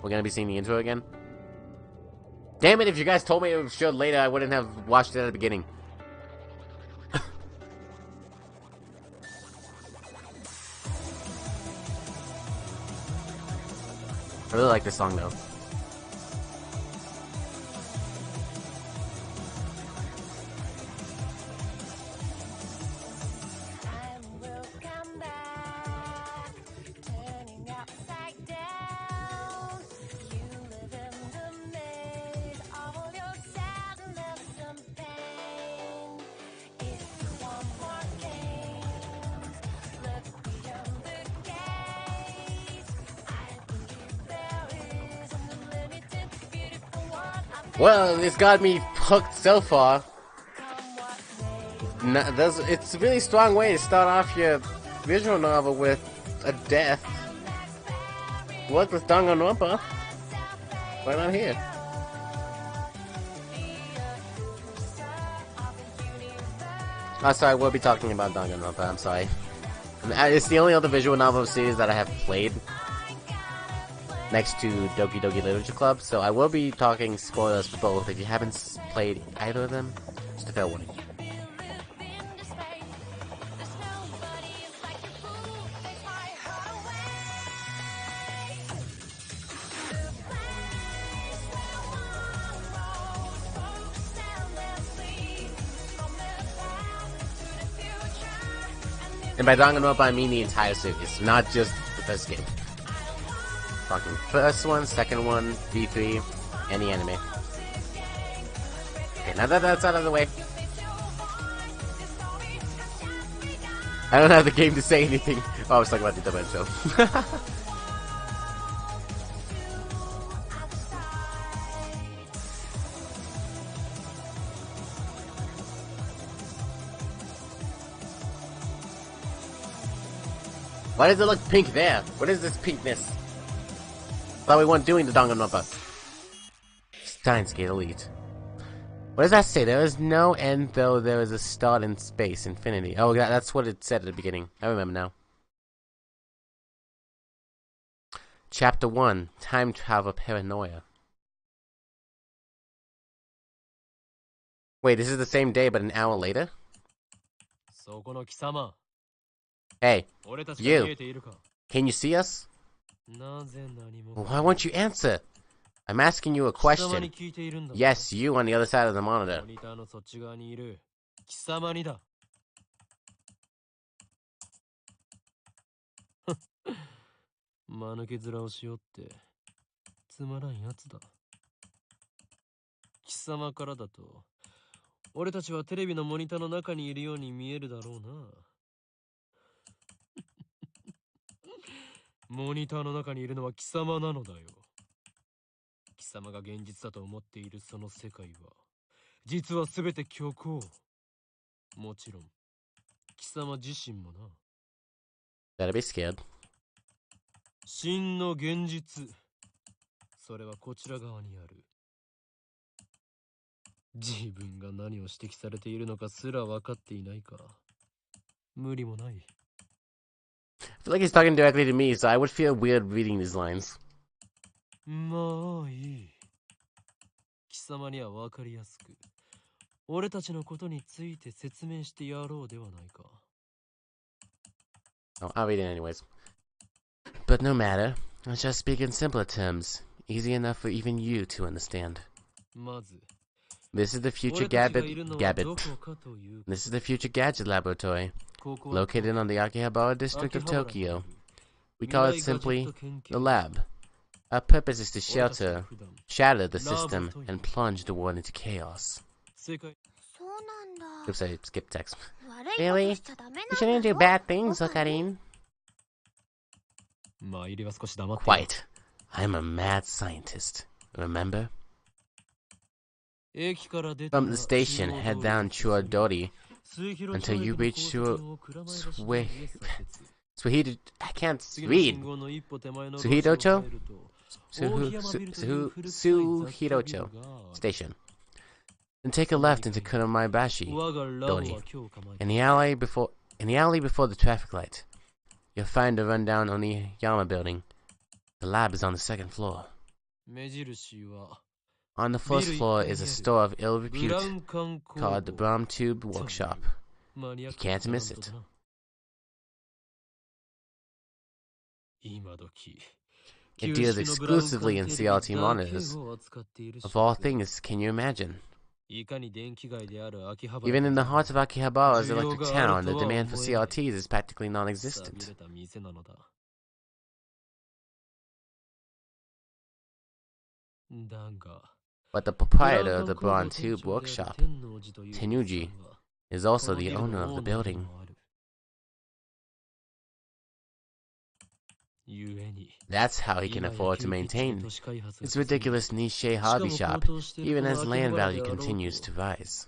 We're gonna be seeing the intro again? Damn it, if you guys told me it was showed later, I wouldn't have watched it at the beginning. I really like this song though. Well, it's got me hooked so far. It's a really strong way to start off your visual novel with a death. Worked with Danganronpa. Why not here? Oh, sorry, we'll be talking about Danganronpa, I'm sorry. It's the only other visual novel series that I have played next to Doki Doki Literature Club, so I will be talking spoilers for both. If you haven't played either of them, just a fair warning. And by Danganronpa, I mean the entire series, not just the first game. Talking first one, second one, D3, and the anime. Okay, now that that's out of the way. I don't have the game to say anything. Oh, I was talking about the double show. Why does it look pink there? What is this pinkness? Thought we weren't doing the Danganronpa. Steins Gate Elite. What does that say? There is no end, though there is a start in space, infinity. Oh, that's what it said at the beginning. I remember now. Chapter 1, Time Travel Paranoia. Wait, this is the same day, but an hour later? Hey, you. Can you see us? Why won't you answer? I'm asking you a question. Yes, you on the other side of the monitor. Better be scared. I feel like he's talking directly to me, so I would feel weird reading these lines. Oh, I'll read it anyways. But no matter, let's just speak in simpler terms, easy enough for even you to understand. This is the future This is the future gadget laboratory, located on the Akihabara district of Tokyo. We call it simply the lab. Our purpose is to shatter the system, and plunge the world into chaos. Oops, I skipped text. Really? You shouldn't do bad things, Okarin. Quiet. I'm a mad scientist, remember? From the station, head down Chuodori until you reach Suhidocho? I can't read. Suhidocho Station. Then take a left into Kunomaibashi Dori. In the alley before the traffic light, you'll find a rundown Oniyama building. The lab is on the second floor. On the first floor is a store of ill repute called the Brown Tube Workshop. You can't miss it. It deals exclusively in CRT monitors. Of all things, can you imagine? Even in the heart of Akihabara's electric town, the demand for CRTs is practically non-existent. But the proprietor of the Brown Tube Workshop, Tenuji, is also the owner of the building. That's how he can afford to maintain his ridiculous niche hobby shop, even as land value continues to rise.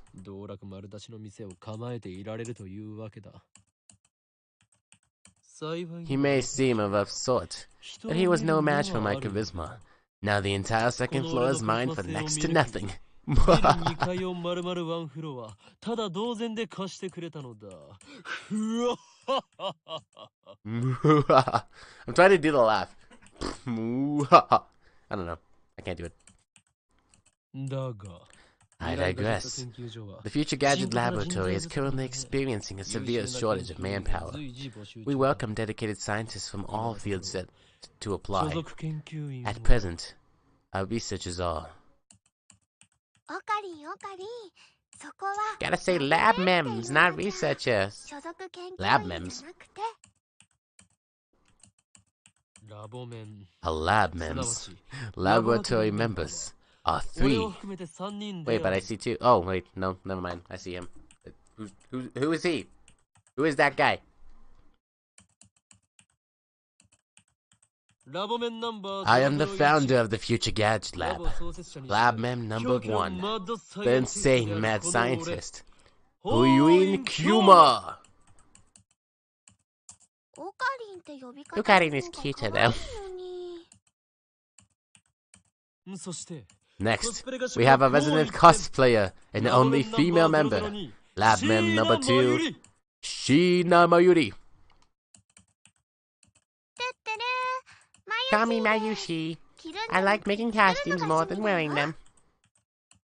He may seem a rough sort, but he was no match for my charisma. Now the entire second floor is mine for next to nothing. I'm trying to do the laugh. I don't know. I can't do it. I digress. The Future Gadget Laboratory is currently experiencing a severe shortage of manpower. We welcome dedicated scientists from all fields to apply. At present, our researchers are... Gotta say lab mems, not researchers. Lab mems. A lab mems. Laboratory members are 3. Wait, but I see 2. Oh, wait, no, never mind. I see him. Who is he? Who is that guy? I am the founder of the Future Gadget Lab. Lab Mem number 1. The insane mad scientist. Huyuin Kuma! Ocarin is cuter though. Next, we have a resident cosplayer and the only female member. Lab Mem number 2, Shina Mayuri. Call me Mayushi. I like making costumes more than wearing them.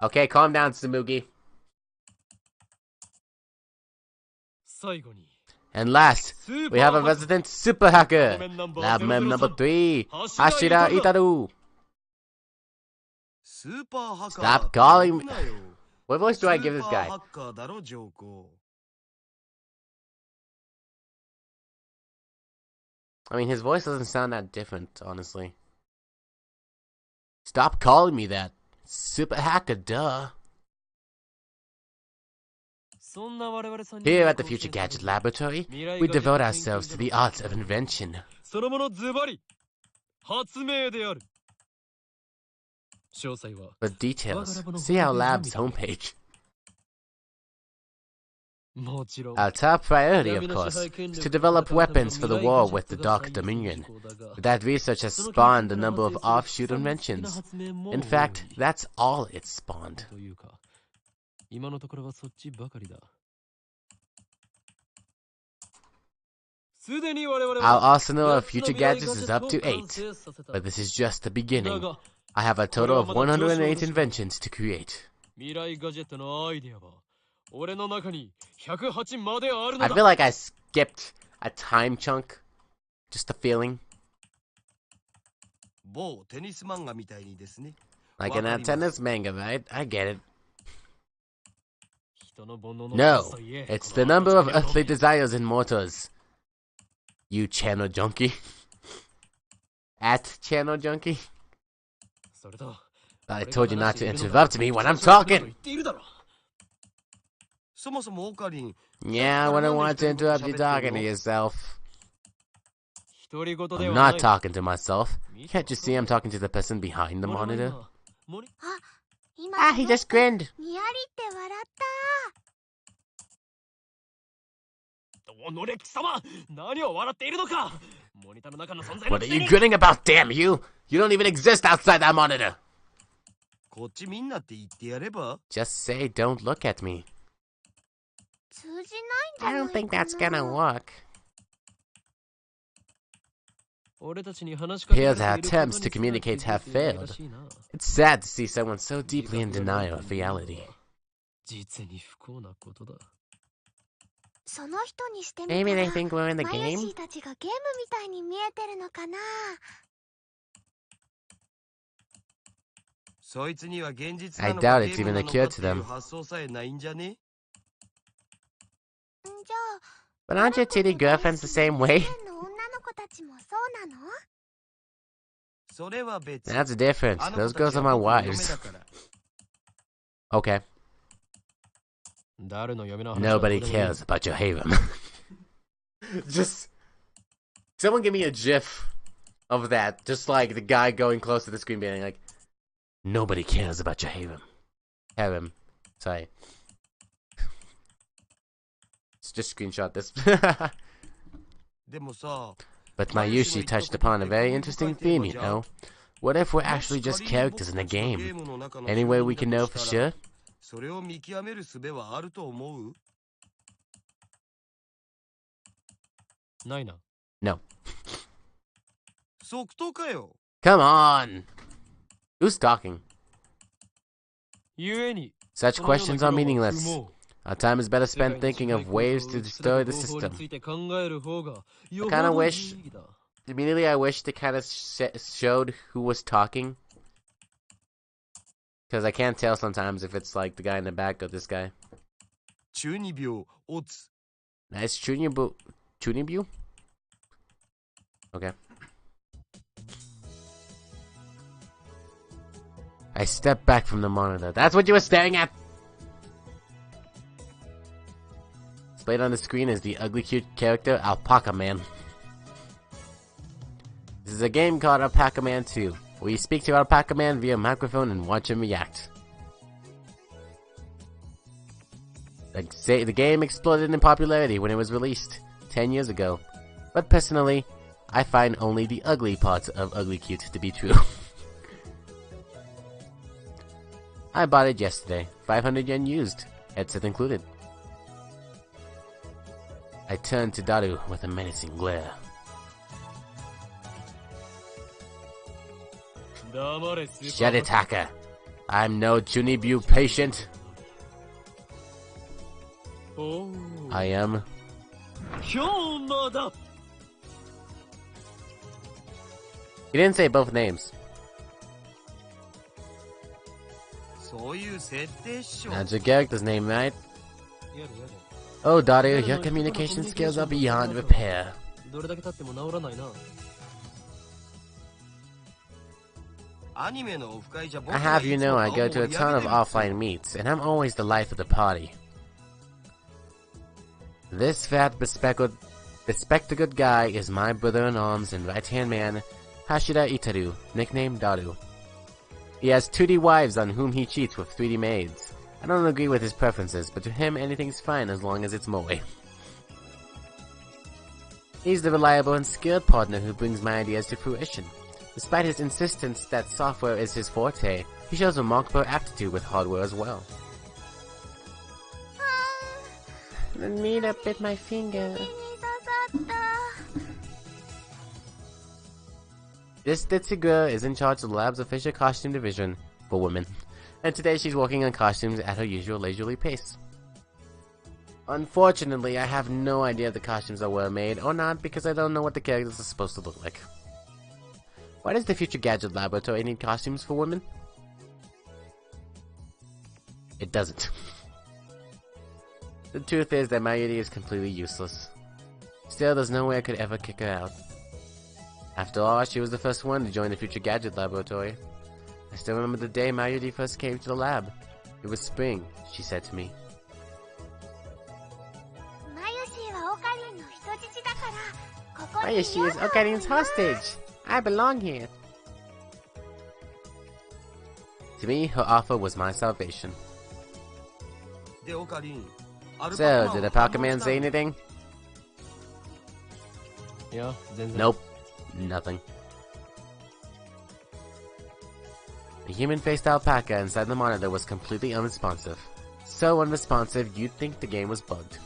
Okay, calm down, Samugi. And last, we have a resident super hacker. Lab Mem number 3, Hashira Itaru. Stop calling me. What voice do I give this guy? I mean, his voice doesn't sound that different, honestly. Stop calling me that. Super hacker, duh. Here at the Future Gadget Laboratory, we devote ourselves to the art of invention. For details, see our lab's homepage. Our top priority, of course, is to develop weapons for the war with the Dark Dominion. That research has spawned a number of offshoot inventions. In fact, that's all it's spawned. Our arsenal of future gadgets is up to 8, but this is just the beginning. I have a total of 108 inventions to create. I feel like I skipped a time chunk. Just a feeling. Like in a tennis manga, right? I get it. No, it's the number of earthly desires in mortals. You channel junkie. At channel junkie. I told you not to interrupt me when I'm talking. Yeah, I wouldn't want to interrupt you talking to yourself. I'm not talking to myself. Can't you see I'm talking to the person behind the monitor? Ah, he just grinned. What are you grinning about, damn you? You don't even exist outside that monitor. Just say don't look at me. I don't think that's gonna work. Here's our attempts to communicate have failed. It's sad to see someone so deeply in denial of reality. Maybe they think we're in the game? I doubt it's even occurred to them. But aren't your titty girlfriends the same way? That's different. Those girls are my wives. Okay. Nobody cares about your harem. Just someone give me a gif of that. Just like the guy going close to the screen being like, nobody cares about your harem. Harem. Sorry. Let's just screenshot this. But Mayushi touched upon a very interesting theme, you know. What if we're actually just characters in a game? Any way we can know for sure? No. Come on! Who's talking? Such questions are meaningless. Our time is better spent thinking of ways to destroy the system. I kind of wish... Immediately I wish they kind of showed who was talking. Because I can't tell sometimes if it's like the guy in the back or this guy. Nice Chunibyu? Okay. I stepped back from the monitor. That's what you were staring at? Displayed on the screen is the ugly cute character Alpaca Man. This This is a game called Alpaca-Man 2, where you speak to Alpaca-Man via microphone and watch him react. The game exploded in popularity when it was released 10 years ago, but personally, I find only the ugly parts of Ugly Cute to be true. I bought it yesterday, 500 yen used, headset included. I turned to Daru with a menacing glare. Shut it, Haka. I'm no Junibu patient. I am. He didn't say both names. That's your character's name, right? Oh, Daru, your communication skills are beyond repair. I have you know I go to a ton of offline meets, and I'm always the life of the party. This fat, bespectacled guy is my brother-in-arms and right-hand man, Hashira Itaru, nicknamed Daru. He has 2D wives on whom he cheats with 3D maids. I don't agree with his preferences, but to him anything's fine as long as it's moe. He's the reliable and skilled partner who brings my ideas to fruition. Despite his insistence that software is his forte, he shows remarkable aptitude with hardware as well. The needle bit my finger. This ditzy girl is in charge of the lab's official costume division for women, and today she's working on costumes at her usual leisurely pace. Unfortunately, I have no idea if the costumes are well made or not because I don't know what the characters are supposed to look like. Why does the Future Gadget Laboratory need costumes for women? It doesn't. The truth is that Mayuri is completely useless. Still, there's no way I could ever kick her out. After all, she was the first one to join the Future Gadget Laboratory. I still remember the day Mayuri first came to the lab. It was spring, she said to me. Mayushi is Okarin's hostage! I belong here! To me, her offer was my salvation. So, did Alpaca-Man say anything? Nope. Nothing. The human-faced alpaca inside the monitor was completely unresponsive. So unresponsive, you'd think the game was bugged.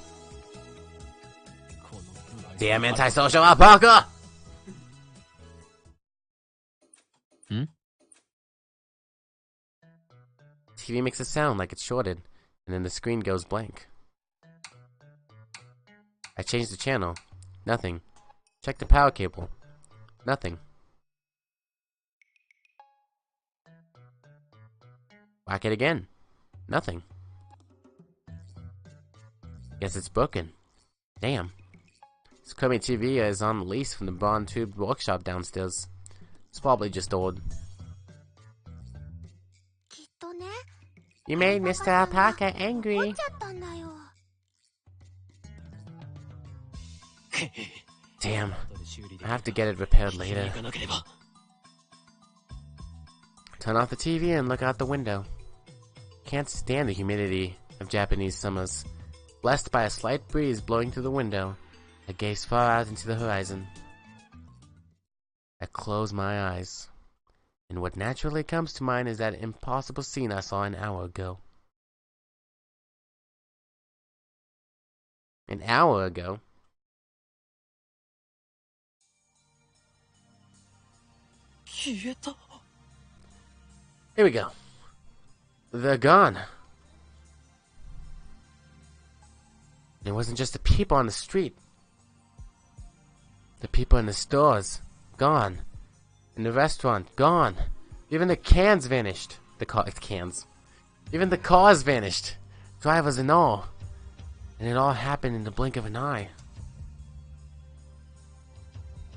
Damn antisocial alpaca! TV makes a sound like it's shorted, and then the screen goes blank. I changed the channel. Nothing. Check the power cable. Nothing. Whack it again. Nothing. Guess it's broken. Damn. This crummy TV is on lease from the Bond Tube workshop downstairs. It's probably just old. You made Mr. Alpaca angry. Damn. I have to get it repaired later. Turn off the TV and look out the window. Can't stand the humidity of Japanese summers. Blessed by a slight breeze blowing through the window, I gaze far out into the horizon. I close my eyes, and what naturally comes to mind is that impossible scene I saw an hour ago. An hour ago? Here we go. They're gone. It wasn't just the people on the street. The people in the stores, gone. In the restaurant, gone. Even the cans vanished. Even the cars vanished. Drivers and all. And it all happened in the blink of an eye.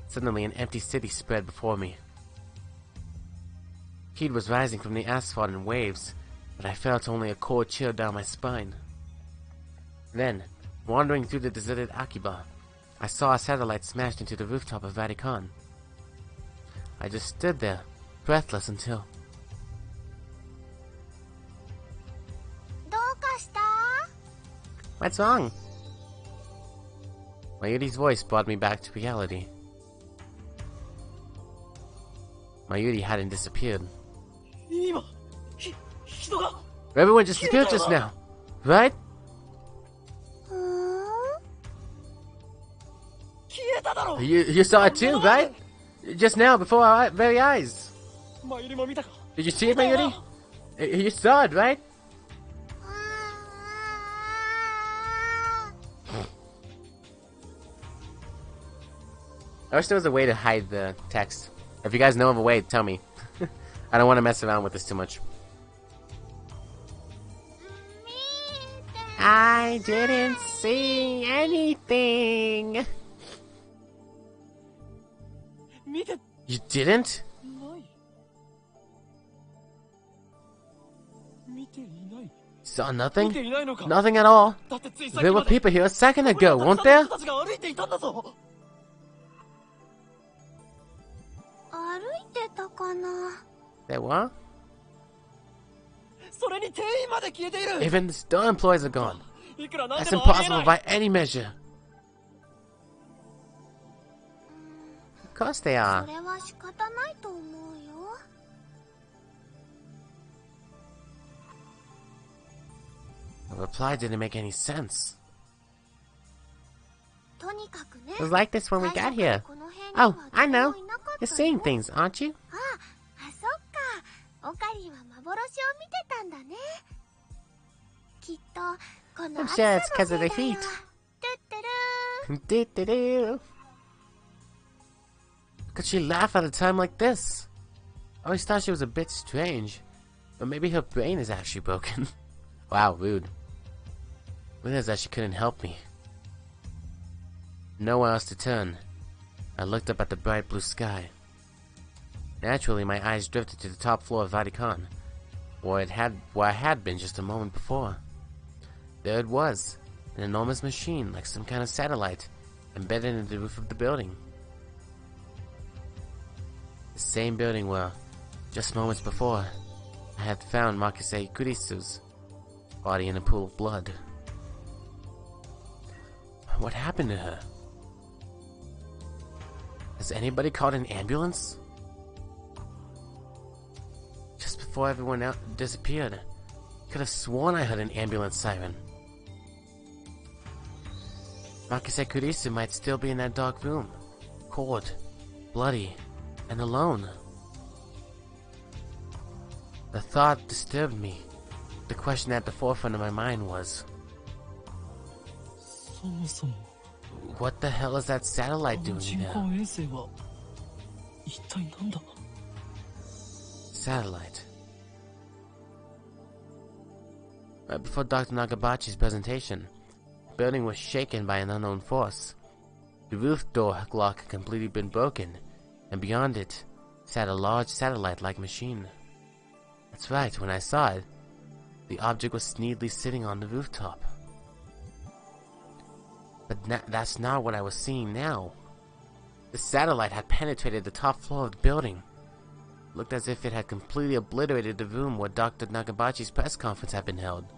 Suddenly an empty city spread before me. Heat was rising from the asphalt in waves, but I felt only a cold chill down my spine. Then, wandering through the deserted Akiba, I saw a satellite smashed into the rooftop of Vatican. I just stood there, breathless until... どうかした？ What's wrong? Mayuri's voice brought me back to reality. Mayuri hadn't disappeared. 今人が Everyone just disappeared just now, right? うーん？ 消えただろ You saw it too, right? Just now, before our very eyes. マユリも見たか Did you see it, Mayuri? You saw it, right? I wish there was a way to hide the text. If you guys know of a way, tell me. I don't want to mess around with this too much. I didn't see anything. 見て You didn't? ない見ていない Saw 見 nothing? ていないのか Nothing at all. だってついさっ There き were まで people here a second ago, weren't there? たちが歩いていたんだぞ歩いてたかな？ There were? それに店員まで消えている Even the store employees are gone. いくらなん That's でもありえ impossible ない by any measure. Of course they そ are. れは仕方ないと思うよ。 The reply didn't make any sense. とにかくね。 It was like this when we 最 got 初から here. この辺に Oh, は I 誰 know. もいなかった You're よ。 seeing things, aren't you? あ、そっか。オカリンは幻を見てたんだね。きっとこの I'm 暑 sure さ it's 'cause のせ of い the だよ。 heat. トゥットゥルー。 Do-do-do. Could she laugh at a time like this? I always thought she was a bit strange. But maybe her brain is actually broken. Wow, rude. Realized that she couldn't help me. Nowhere else to turn. I looked up at the bright blue sky. Naturally, my eyes drifted to the top floor of Vatican, where I had been just a moment before. There it was, an enormous machine like some kind of satellite, embedded in the roof of the building. The same building where, just moments before, I had found Makise Kurisu's body in a pool of blood. What happened to her? Has anybody called an ambulance? Just before everyone else disappeared, I could have sworn I heard an ambulance siren. Makise Kurisu might still be in that dark room, cold, bloody, and alone. The thought disturbed me. The question at the forefront of my mind was, そもそも what the hell is that あ satellite の doing 人 there? 工衛星は一体なんだ Satellite. Right before Dr. Nagabachi's presentation, the building was shaken by an unknown force. The roof door lock had completely been broken, and beyond it sat a large satellite-like machine. That's right, when I saw it, the object was neatly sitting on the rooftop. But that's not what I was seeing now. The satellite had penetrated the top floor of the building. It looked as if it had completely obliterated the room where Dr. Nagabachi's press conference had been held. It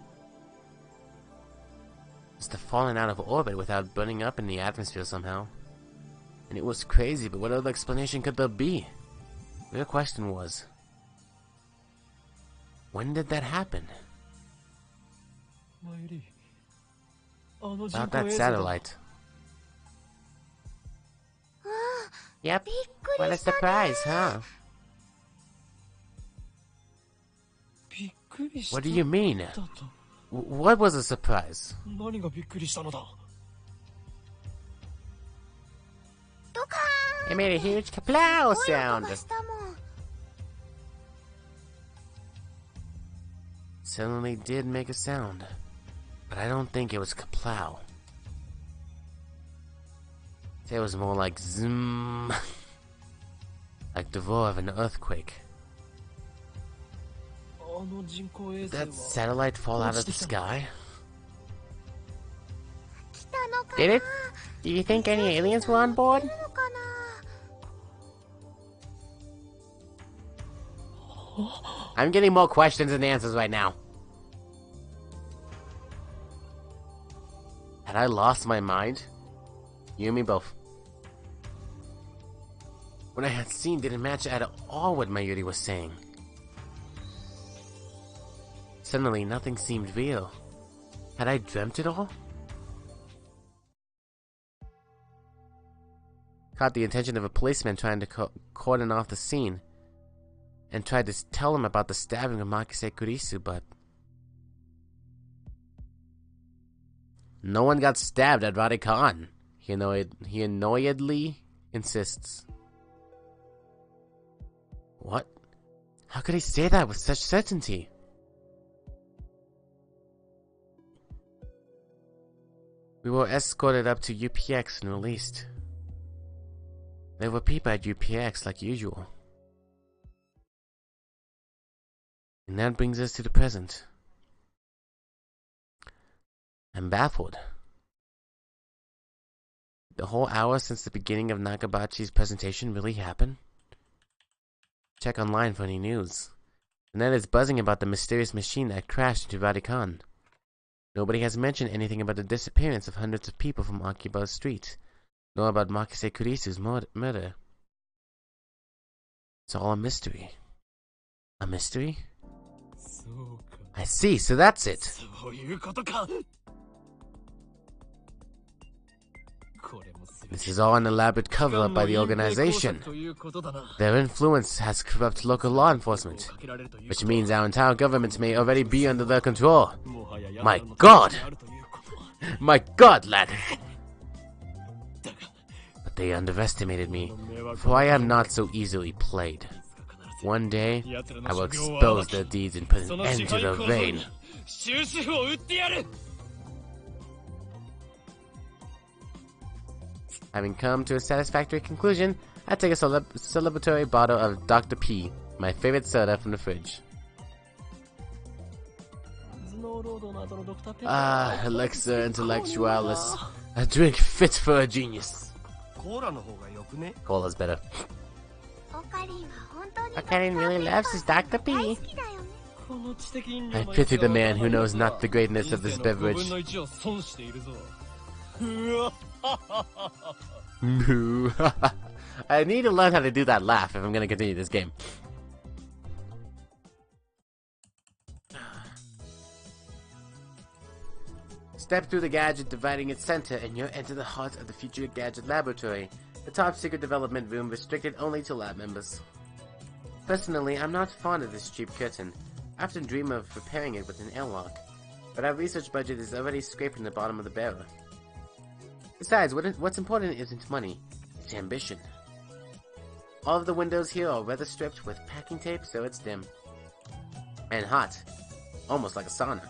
must have fallen out of orbit without burning up in the atmosphere somehow. And it was crazy, but what other explanation could there be? The real question was, when did that happen? マユリあの人 About 工 that 衛星だ satellite. あ Yep, びっく what り a したね。 surprise, huh? びっくりした What do you mean? だと What was a surprise? 何がびっくりしたのだドカ It made a huge ー kaplow ン。すごい音 sound. がしたもん。 Suddenly did make a sound, but I don't think it was kaplow. It was more like zoom, like the roar of an earthquake. あの人工衛 Did 星 that は satellite fall out of the sky? 来たのかな。 Did it? Do you think any aliens were on board? 来るのかな。I'm getting more questions than answers right now. Had I lost my mind? You and me both. What I had seen didn't match at all what Mayuri was saying. Suddenly, nothing seemed real. Had I dreamt it all? Caught the attention of a policeman trying to cordon off the scene, and tried to tell him about the stabbing of Makise Kurisu, but no one got stabbed at Vatican. He annoyedly insists. What? How could he say that with such certainty? We were escorted up to UPX and released. There were people at UPX like usual. And that brings us to the present. I'm baffled. The whole hour since the beginning of Nakabachi's presentation really happened? Check online for any news. The net is buzzing about the mysterious machine that crashed into Vatican. Nobody has mentioned anything about the disappearance of hundreds of people from Akiba Street, nor about Makise Kurisu's murder. It's all a mystery. A mystery? I see, so that's it. This is all an elaborate cover-up by the organization. Their influence has corrupt local law enforcement, which means our entire government may already be under their control. My God! My God, lad! But they underestimated me, for I am not so easily played. One day, I will expose their deeds and put an end to their reign. Having come to a satisfactory conclusion, I take a celebratory bottle of Dr. P, my favorite soda from the fridge. Ah, elixir intellectualis. A drink fit for a genius. Cola's better. Okarin really loves his Dr. P. I pity the man who knows not the greatness of this beverage. I need to learn how to do that laugh if I'm gonna continue this game. Step through the gadget dividing its center and you'll enter the heart of the future gadget laboratory, the top secret development room restricted only to lab members. Personally, I'm not fond of this cheap curtain. I often dream of repairing it with an airlock, but our research budget is already scraping the bottom of the barrel. Besides, what's important isn't money, it's ambition. All of the windows here are weather stripped with packing tape so it's dim. And hot. Almost like a sauna.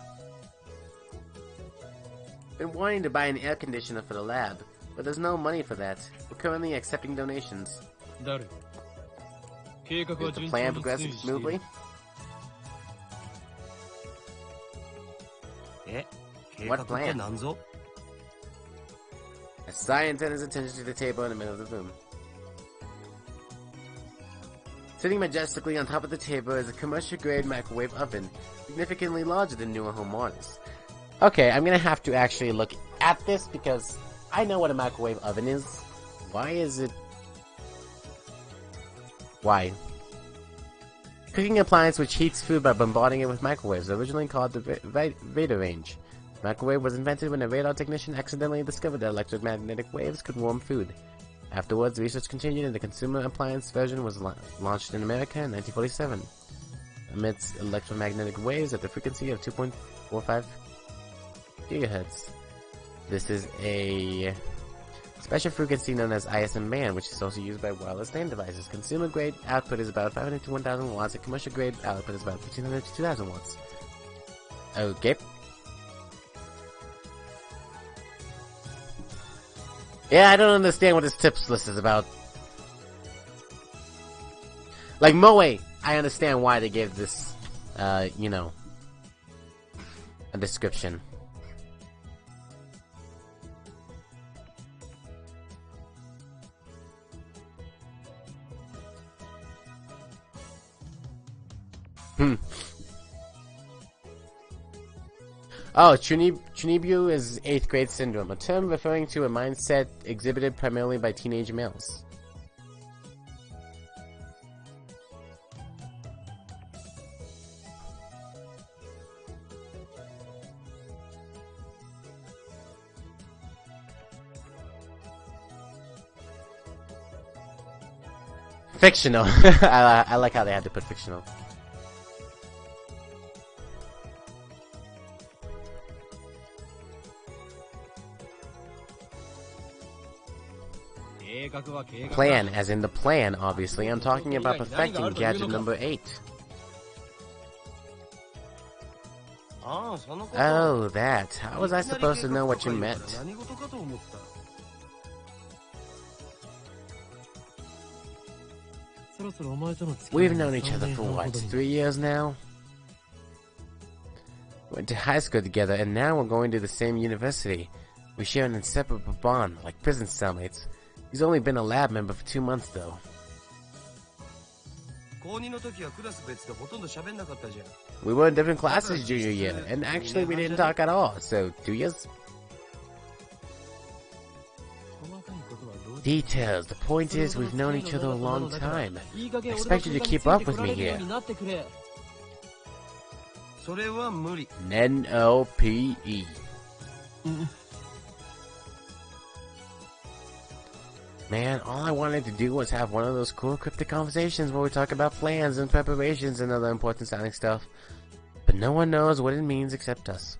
Been wanting to buy an air conditioner for the lab, but there's no money for that. We're currently accepting donations. Is the plan progressing smoothly? What plan? As Sai turns his attention to the table in the middle of the room. Sitting majestically on top of the table is a commercial-grade microwave oven, significantly larger than newer home models. Okay, I'm gonna have to actually look at this because I know what a microwave oven is. Why is it... Why? Cooking appliance which heats food by bombarding it with microwaves, originally called the Vader range. The microwave was invented when a radar technician accidentally discovered that electromagnetic waves could warm food. Afterwards, research continued and the consumer appliance version was launched in America in 1947. Emits electromagnetic waves at the frequency of 2.45 gigahertz. This is a special frequency known as ISM band, which is also used by wireless LAN devices. Consumer grade output is about 500 to 1000 watts, and commercial grade output is about 1500 to 2000 watts. Okay. Yeah, I don't understand what this tips list is about. Like Moe, I understand why they gave this, you know, a description. Hmm. Oh, Chunibu is 8th grade syndrome, a term referring to a mindset exhibited primarily by teenage males. Fictional. I like how they had to put fictional. Plan, as in the plan, obviously. I'm talking about perfecting gadget number 8. Oh, that. How was I supposed to know what you meant? We've known each other for what, 3 years now? Went to high school together, and now we're going to the same university. We share an inseparable bond, like prison cellmates. He's only been a lab member for 2 months, though. We were in different classes junior year, and actually we didn't talk at all, so 2 years? Details. The point is, we've known each other a long time. I expect you to keep up with me here. N-O-P-E. Man, all I wanted to do was have one of those cool cryptic conversations where we talk about plans and preparations and other important sounding stuff. But no one knows what it means except us.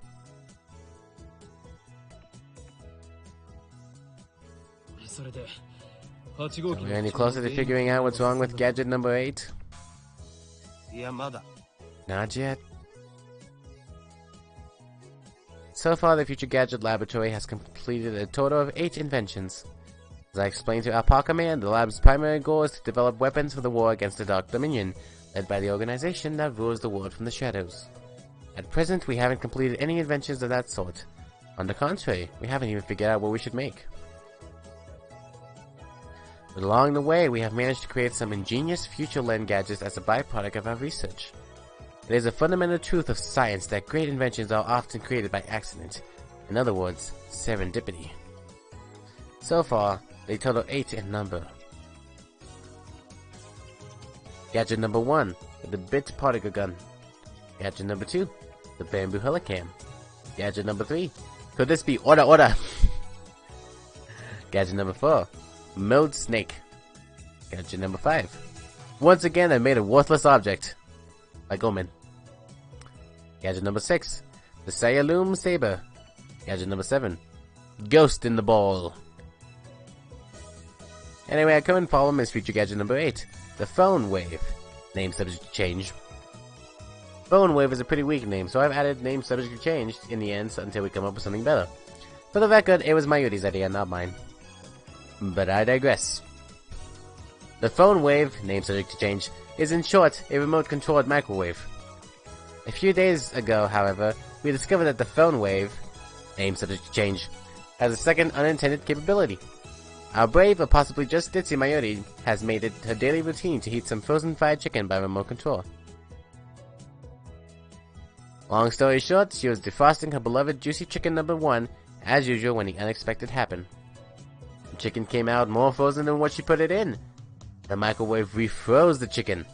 So we're any closer to figuring out what's wrong with gadget number 8? Not yet. So far, the Future Gadget Laboratory has completed a total of 8 inventions. As I explained to Alpaca Man, the lab's primary goal is to develop weapons for the war against the Dark Dominion, led by the organization that rules the world from the shadows. At present, we haven't completed any inventions of that sort. On the contrary, we haven't even figured out what we should make. But along the way, we have managed to create some ingenious future-lend gadgets as a byproduct of our research. It is a fundamental truth of science that great inventions are often created by accident. In other words, serendipity. So far, they total 8 in number. Gadget number 1, the Bit Particle Gun. Gadget number 2, the Bamboo Helicam. Gadget number 3, could this be Order? Gadget number 4, Milled Snake. Gadget number 5, once again I made a worthless object. Like Omen. Gadget number 6, the Sayaloom Saber. Gadget number 7, Ghost in the Ball. Anyway, our current problem is Future Gadget number 8, the Phone Wave. Name subject to change. Phone Wave is a pretty weak name, so I've added name subject to change in the end until we come up with something better. For the record, it was Mayuri's idea, not mine. But I digress. The Phone Wave, name subject to change, is in short a remote-controlled microwave. A few days ago, however, we discovered that the Phone Wave, name subject to change, has a second unintended capability. Our brave, or possibly just ditzy Mayuri, has made it her daily routine to heat some frozen fried chicken by remote control. Long story short, she was defrosting her beloved juicy chicken number 1, as usual when the unexpected happened. The chicken came out more frozen than what she put it in. The microwave refroze the chicken.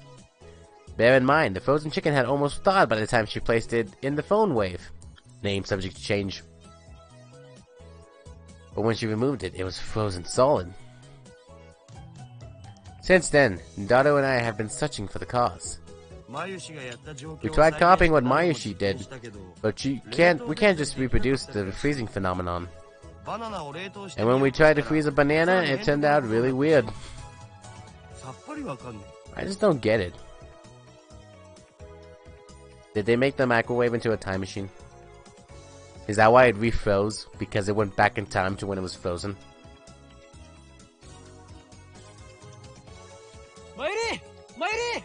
Bear in mind, the frozen chicken had almost thawed by the time she placed it in the Phone Wave. Name subject to change. But when she removed it, it was frozen solid. Since then, Dado and I have been searching for the cause. We tried copying what Mayushi did, but we can't just reproduce the freezing phenomenon. And when we tried to freeze a banana, it turned out really weird. I just don't get it. Did they make the microwave into a time machine? Is that why it refroze? Because it went back in time to when it was frozen? Mayuri! Mayuri!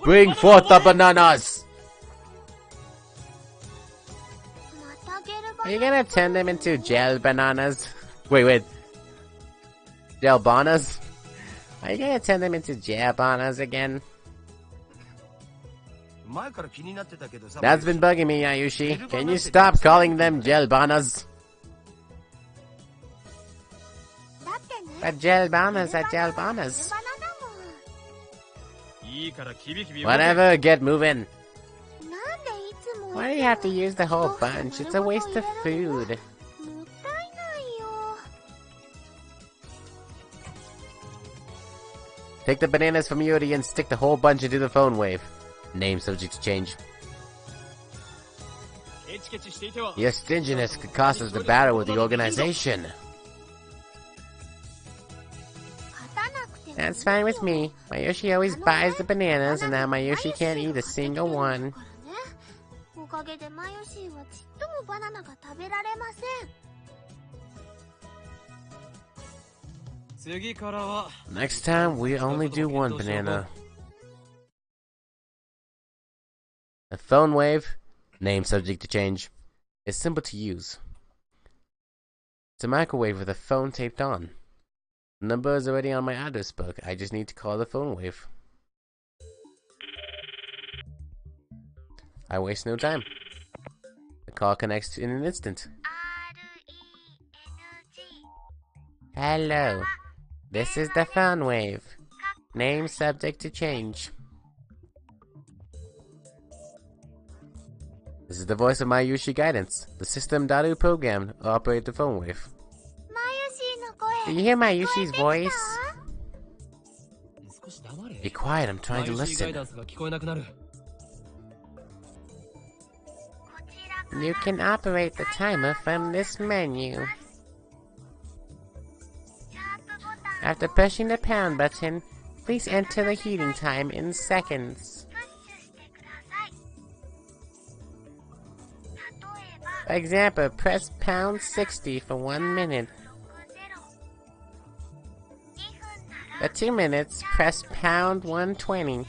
Bring forth the bananas! Are you gonna turn them into gel bananas? Wait. Gel bananas? Are you gonna turn them into gel bananas again? That's been bugging me, Ayushi. Can you stop calling them gel bananas? But gel bananas are gel bananas. Whatever, get moving. Why do you have to use the whole bunch? It's a waste of food. Take the bananas from Yuri and stick the whole bunch into the phone wave. Name subject to change. Your stinginess could cost us the battle with the organization. That's fine with me. Mayushi always buys the bananas, and now Mayushi can't eat a single one. Next time, we only do one banana. A phone wave, name subject to change, is simple to use. It's a microwave with a phone taped on. The number is already on my address book. I just need to call the phone wave. I waste no time. The call connects in an instant. Hello. This is the phone wave. Name subject to change. This is the voice of Mayushi Guidance, the system Daru program to operate the phone wave. Do you hear Mayushi's voice? Be quiet, I'm trying to listen. You can operate the timer from this menu. After pushing the pound button, please enter the heating time in seconds. For example, press pound 60 for 1 minute. For 2 minutes, press pound 120.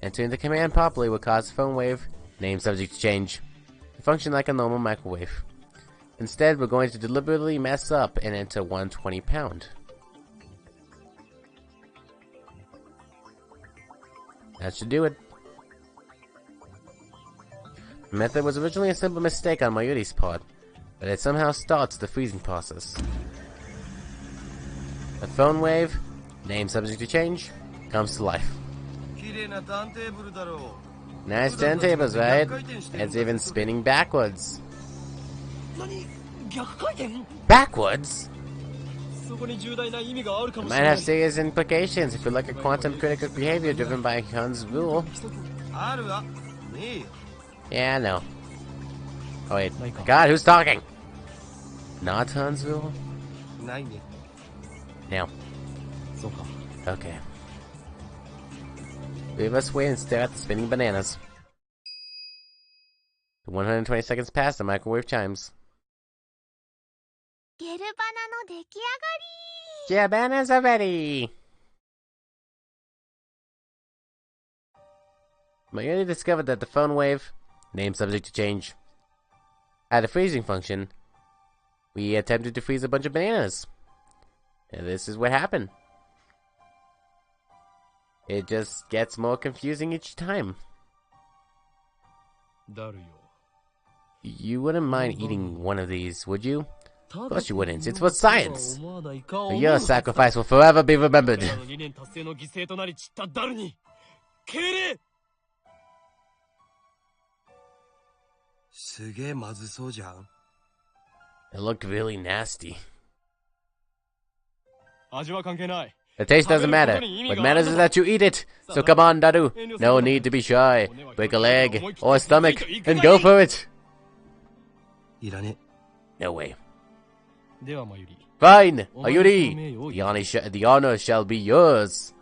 Entering the command properly will cause the phone wave, name subject to change, to function like a normal microwave. Instead, we're going to deliberately mess up and enter 120 pound. That should do it. The method was originally a simple mistake on Mayuri's part, but it somehow starts the freezing process. The phone wave, name subject to change, comes to life. Nice turntables, right? It's even spinning backwards. Backwards? It might have serious implications if you look at quantum critical behavior driven by Hun's rule. Yeah, I know. Oh wait, God, who's talking? Not Hun's rule? No. Okay. We must wait and stare at the spinning bananas. The 120 seconds pass, the microwave chimes. Bananas are ready! Mayuri discovered that the phone wave, name subject to change, had a freezing function. We attempted to freeze a bunch of bananas. And this is what happened. It just gets more confusing each time. You wouldn't mind eating one of these, would you? Of course you wouldn't. It's for science. Your sacrifice will forever be remembered. It looked really nasty. The taste doesn't matter. What matters is that you eat it. So come on, Daru. No need to be shy. Break a leg or a stomach and go for it. No way. Fine, Ayuri. The honor shall be yours.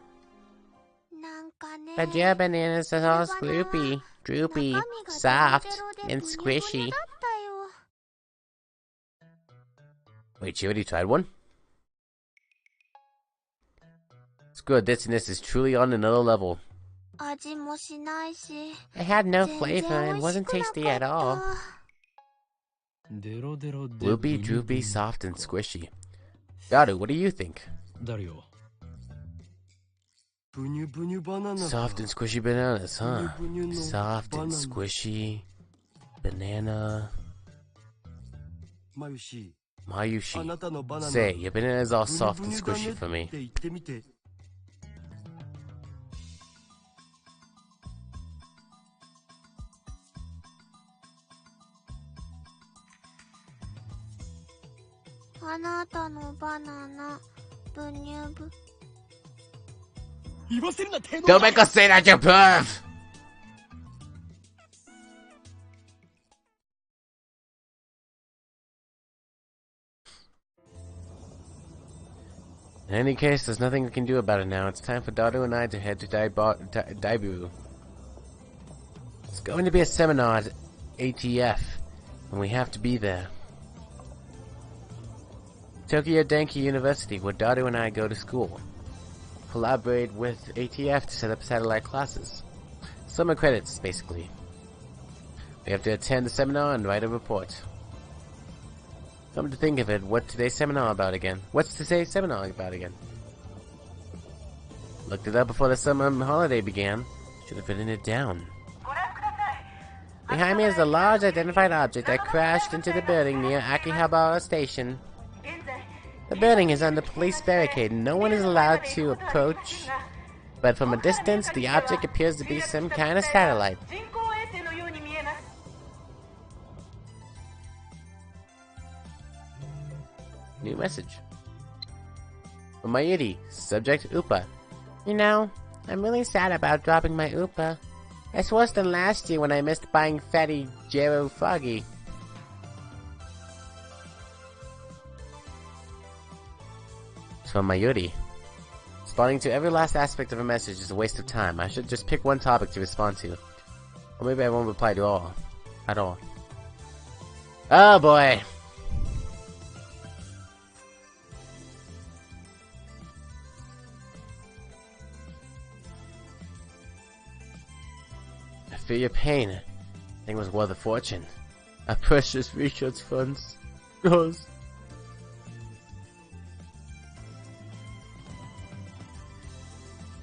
But your bananas are all sloopy, droopy, soft, and squishy. Wait, she already tried one? It's good, this is truly on another level. It had no flavor and wasn't tasty at all. Loopy, droopy, soft, and squishy. Daru, what do you think? Soft and squishy bananas, huh? Soft and squishy banana. Mayushi. Say, your banana is all soft and squishy for me. Don't make us say that, you perv! In any case, there's nothing we can do about it now. It's time for Daru and I to head to Daibu. It's going to be a seminar at ATF, and we have to be there. Tokyo Denki University, where Daru and I go to school. Collaborate with ATF to set up satellite classes. Summer credits, basically. We have to attend the seminar and write a report. Come to think of it, what's today's seminar about again? What's today's seminar about again? Looked it up before the summer holiday began. Should have written it down. Behind me is a large identified object that crashed into the building near Akihabara Station. The building is under police barricade. No one is allowed to approach, but from a distance, the object appears to be some kind of satellite. New message. From Mayuri, subject Upa. You know, I'm really sad about dropping my Upa. It's worse than last year when I missed buying Fatty Jero Froggy. It's from Mayuri. Responding to every last aspect of a message is a waste of time. I should just pick one topic to respond to. Or maybe I won't reply to all. At all. Oh boy! I feel your pain. The thing was worth a fortune. Our precious research funds. Goes.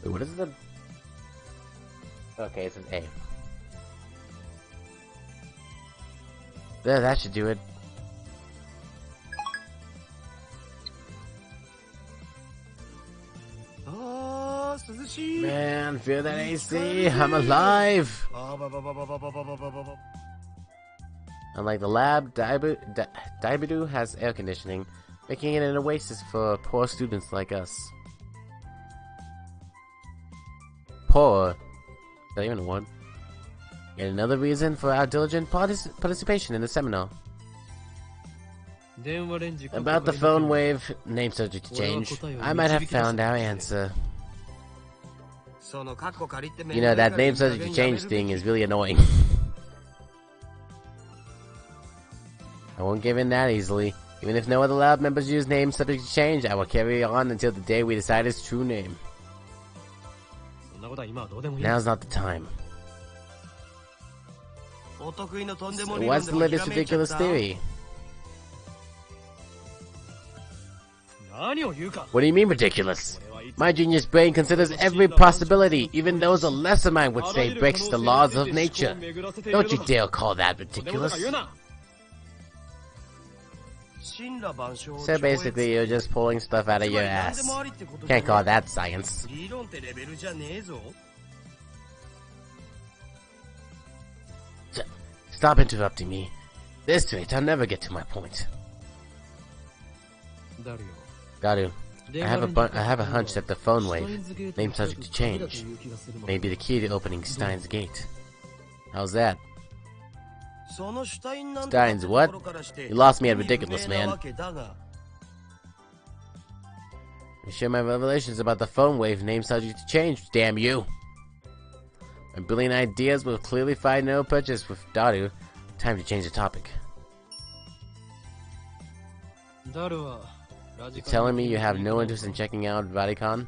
Wait, what is the... Okay, it's an A. There, that should do it. Man, feel that AC? I'm alive! Unlike the lab, Daibudu has air conditioning, making it an oasis for poor students like us. Poor? Is that even a word? Yet another reason for our diligent participation in the seminar. About the phone wave, name subject to change, I might have found our answer. You know, that name subject to change thing is really annoying. I won't give in that easily. Even if no other lab members use name subject to change, I will carry on until the day we decide its true name. Now's not the time. So what's the latest ridiculous theory? What do you mean ridiculous? My genius brain considers every possibility, even those a lesser mind would say breaks the laws of nature. Don't you dare call that ridiculous. So basically, you're just pulling stuff out of your ass. Can't call that science. Stop interrupting me. This rate, I'll never get to my point. Daru, I have a hunch that the phone wave, name subject to change, may be the key to opening Steins Gate. How's that? Steins, what? You lost me at ridiculous, man. I share my revelations about the phone wave, name subject to change, damn you. My brilliant ideas will clearly find no purchase with Daru. Time to change the topic. You're telling me you have no interest in checking out Vatican?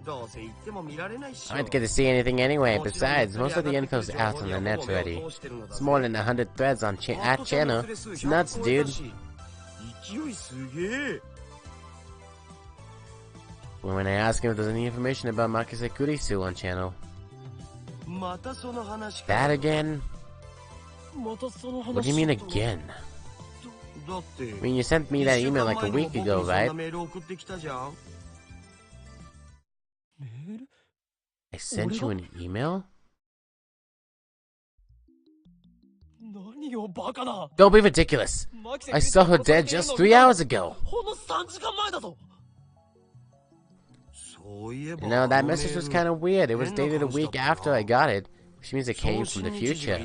I don't get to see anything anyway. Besides, most of the info's out on the net already. It's more than 100 threads on at channel. It's nuts, dude. when I asked him if there's any information about Makise Kurisu on channel. That again? What do you mean again? I mean, you sent me that email like a week ago, right? I sent you an email? Don't be ridiculous! I saw her dead just 3 hours ago! You know, that message was kind of weird. It was dated a week after I got it, which means it came from the future.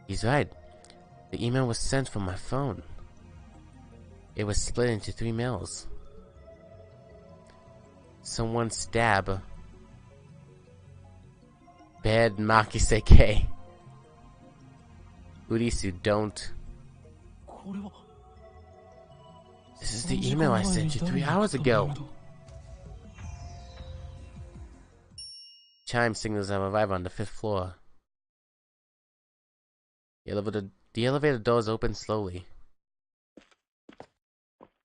He's right. The email was sent from my phone. It was split into 3 mails. Someone stab Bad Makiseke. Urisu, don't. This is the email I sent you 3 hours ago. Chime signals I've arrived on the 5th floor. The elevator doors open slowly.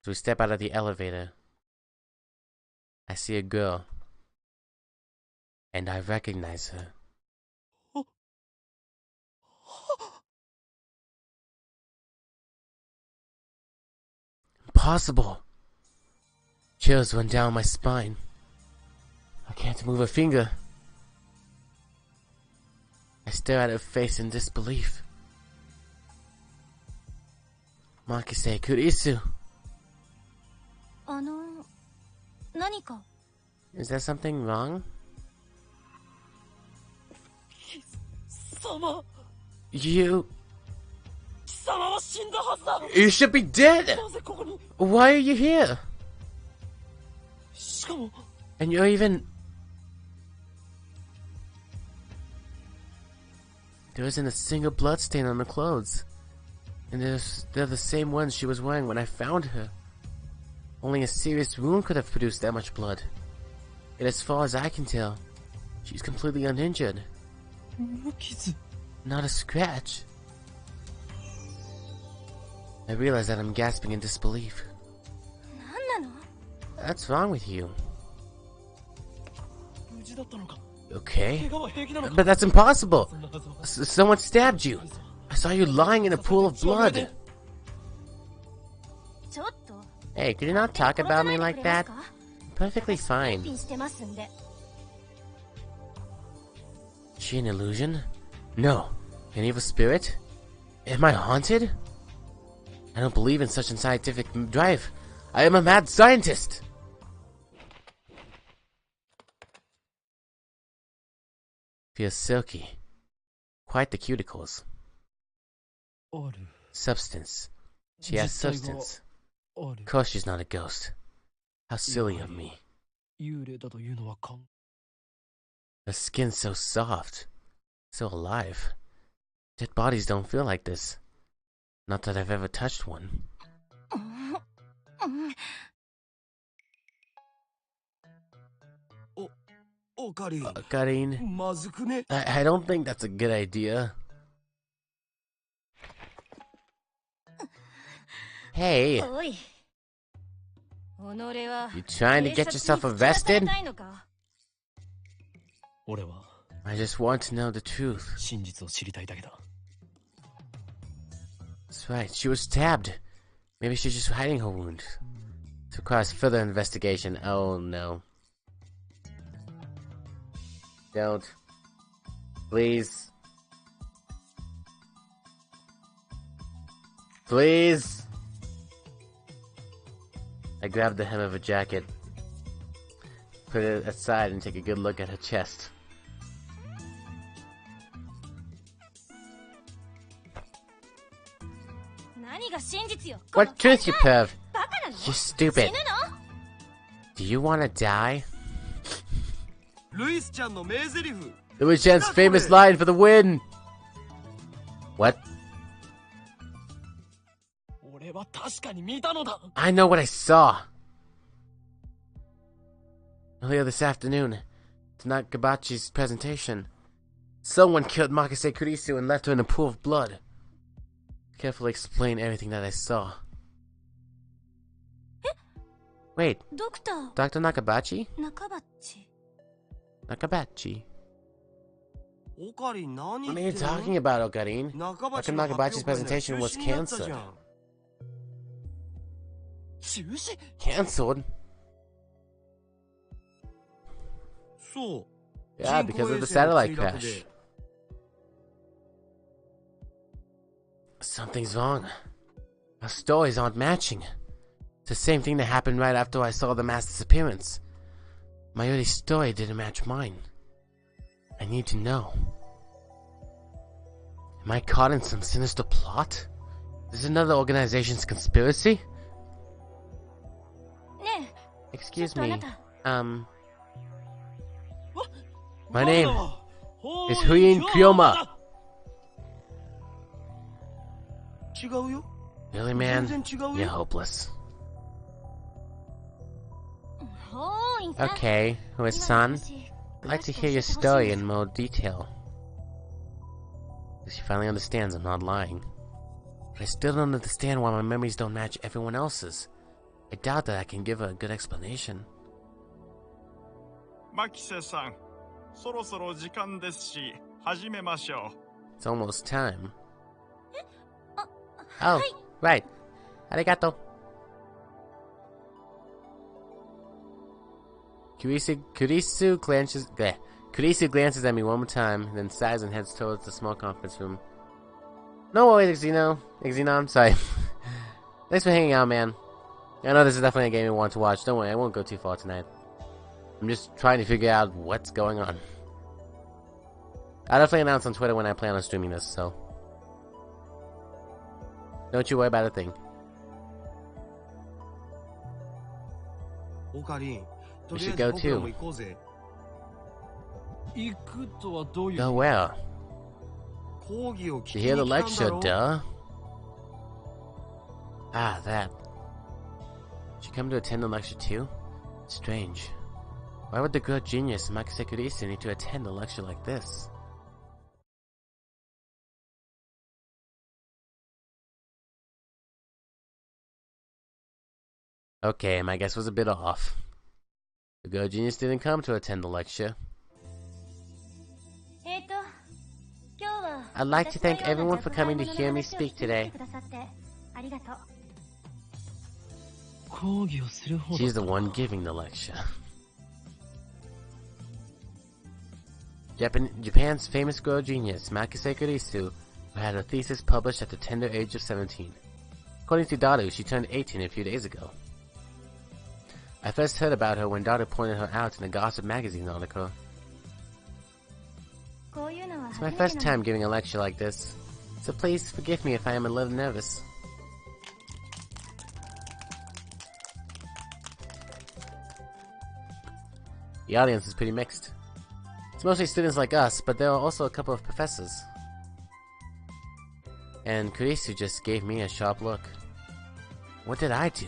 So we step out of the elevator. I see a girl. And I recognize her. Impossible! Chills run down my spine. I can't move a finger. I stare at her face in disbelief. Makise Kurisu. Is there something wrong? You should be dead! Why are you here? And you're even... There isn't a single bloodstain on the clothes. And they're the same ones she was wearing when I found her. Only a serious wound could have produced that much blood. Yet as far as I can tell, she's completely uninjured. Not a scratch. I realize that I'm gasping in disbelief. What's wrong with you? Okay? But that's impossible! Someone stabbed you! I saw you lying in a pool of blood! Hey, could you not talk about me like that? I'm perfectly fine. Is she an illusion? No. An evil spirit? Am I haunted? I don't believe in such unscientific drive. I am a mad scientist! Feels silky. Quite the cuticles. Substance. She has substance. Of course she's not a ghost. How silly of me. Her skin's so soft. So alive. Dead bodies don't feel like this. Not that I've ever touched one. Karin, I don't think that's a good idea. Hey! You trying to get yourself arrested? I just want to know the truth. That's right, she was stabbed. Maybe she's just hiding her wound. This requires further investigation. Oh no. Don't. Please. Please. I grabbed the hem of her jacket, put it aside, and take a good look at her chest. What truth, you perv? You stupid. Do you want to die? Louis-chan's famous line for the win! What? I know what I saw! Earlier this afternoon, to Nakabachi's presentation, Someone killed Makase Kurisu and left her in a pool of blood. Carefully explain everything that I saw. Wait, Dr. Nakabachi? Nakabachi? What are you talking about, Okarin? Dr. Nakabachi's presentation was cancelled. Cancelled? Yeah, because of the satellite crash. Something's wrong. Our stories aren't matching. It's the same thing that happened right after I saw the mass disappearance. My early story didn't match mine. I need to know. Am I caught in some sinister plot? Is this another organization's conspiracy? Excuse me. My name is Huyin Kyoma. Really, man? You're hopeless. Okay, Hue-san, I'd like to hear your story in more detail. She finally understands I'm not lying. But I still don't understand why my memories don't match everyone else's. I doubt that I can give her a good explanation. Makise-san, そろそろ時間ですし、始めましょう。 It's almost time. Oh, right. Arigato. Kurisu glances at me one more time, then sighs and heads towards the small conference room. No worries, Xenon, sorry. Thanks for hanging out, man. I know this is definitely a game you want to watch. Don't worry, I won't go too far tonight. I'm just trying to figure out what's going on. I'll definitely announce on Twitter when I plan on streaming this, so don't you worry about a thing. We should go too. Go where? To hear the lecture, duh. Ah, that. She come to attend the lecture too? Strange. Why would the girl genius Makise Kurisu need to attend a lecture like this? Okay, my guess was a bit off. The girl genius didn't come to attend the lecture. I'd like to thank everyone for coming to hear me speak today. She's the one giving the lecture. Japan's famous girl genius, Makise Kurisu, who had her thesis published at the tender age of 17. According to Daru, she turned 18 a few days ago. I first heard about her when Daru pointed her out in a Gossip magazine article. It's my first time giving a lecture like this, so please forgive me if I am a little nervous. The audience is pretty mixed. It's mostly students like us, but there are also a couple of professors. And Kurisu just gave me a sharp look. What did I do?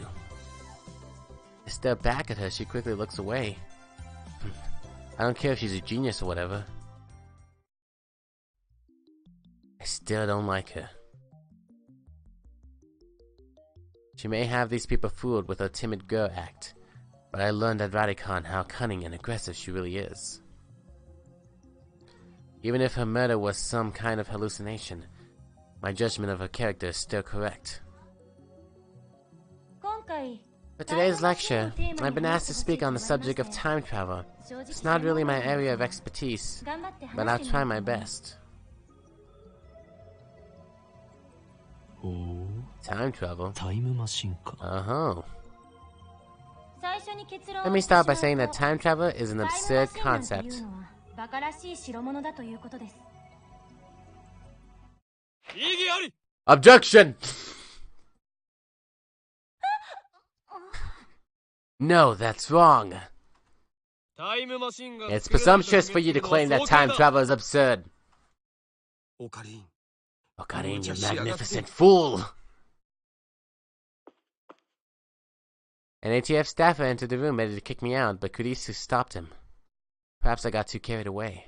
I stare back at her, she quickly looks away. I don't care if she's a genius or whatever. I still don't like her. She may have these people fooled with her timid girl act, but I learned at Radicon how cunning and aggressive she really is. Even if her murder was some kind of hallucination, my judgment of her character is still correct. For today's lecture, I've been asked to speak on the subject of time travel. It's not really my area of expertise, but I'll try my best. Time travel? Uh-huh. Let me start by saying that time travel is an absurd concept. Objection! No, that's wrong. It's presumptuous for you to claim that time travel is absurd. Okarin, you magnificent fool! An ATF staffer entered the room ready to kick me out, but Kurisu stopped him. Perhaps I got too carried away.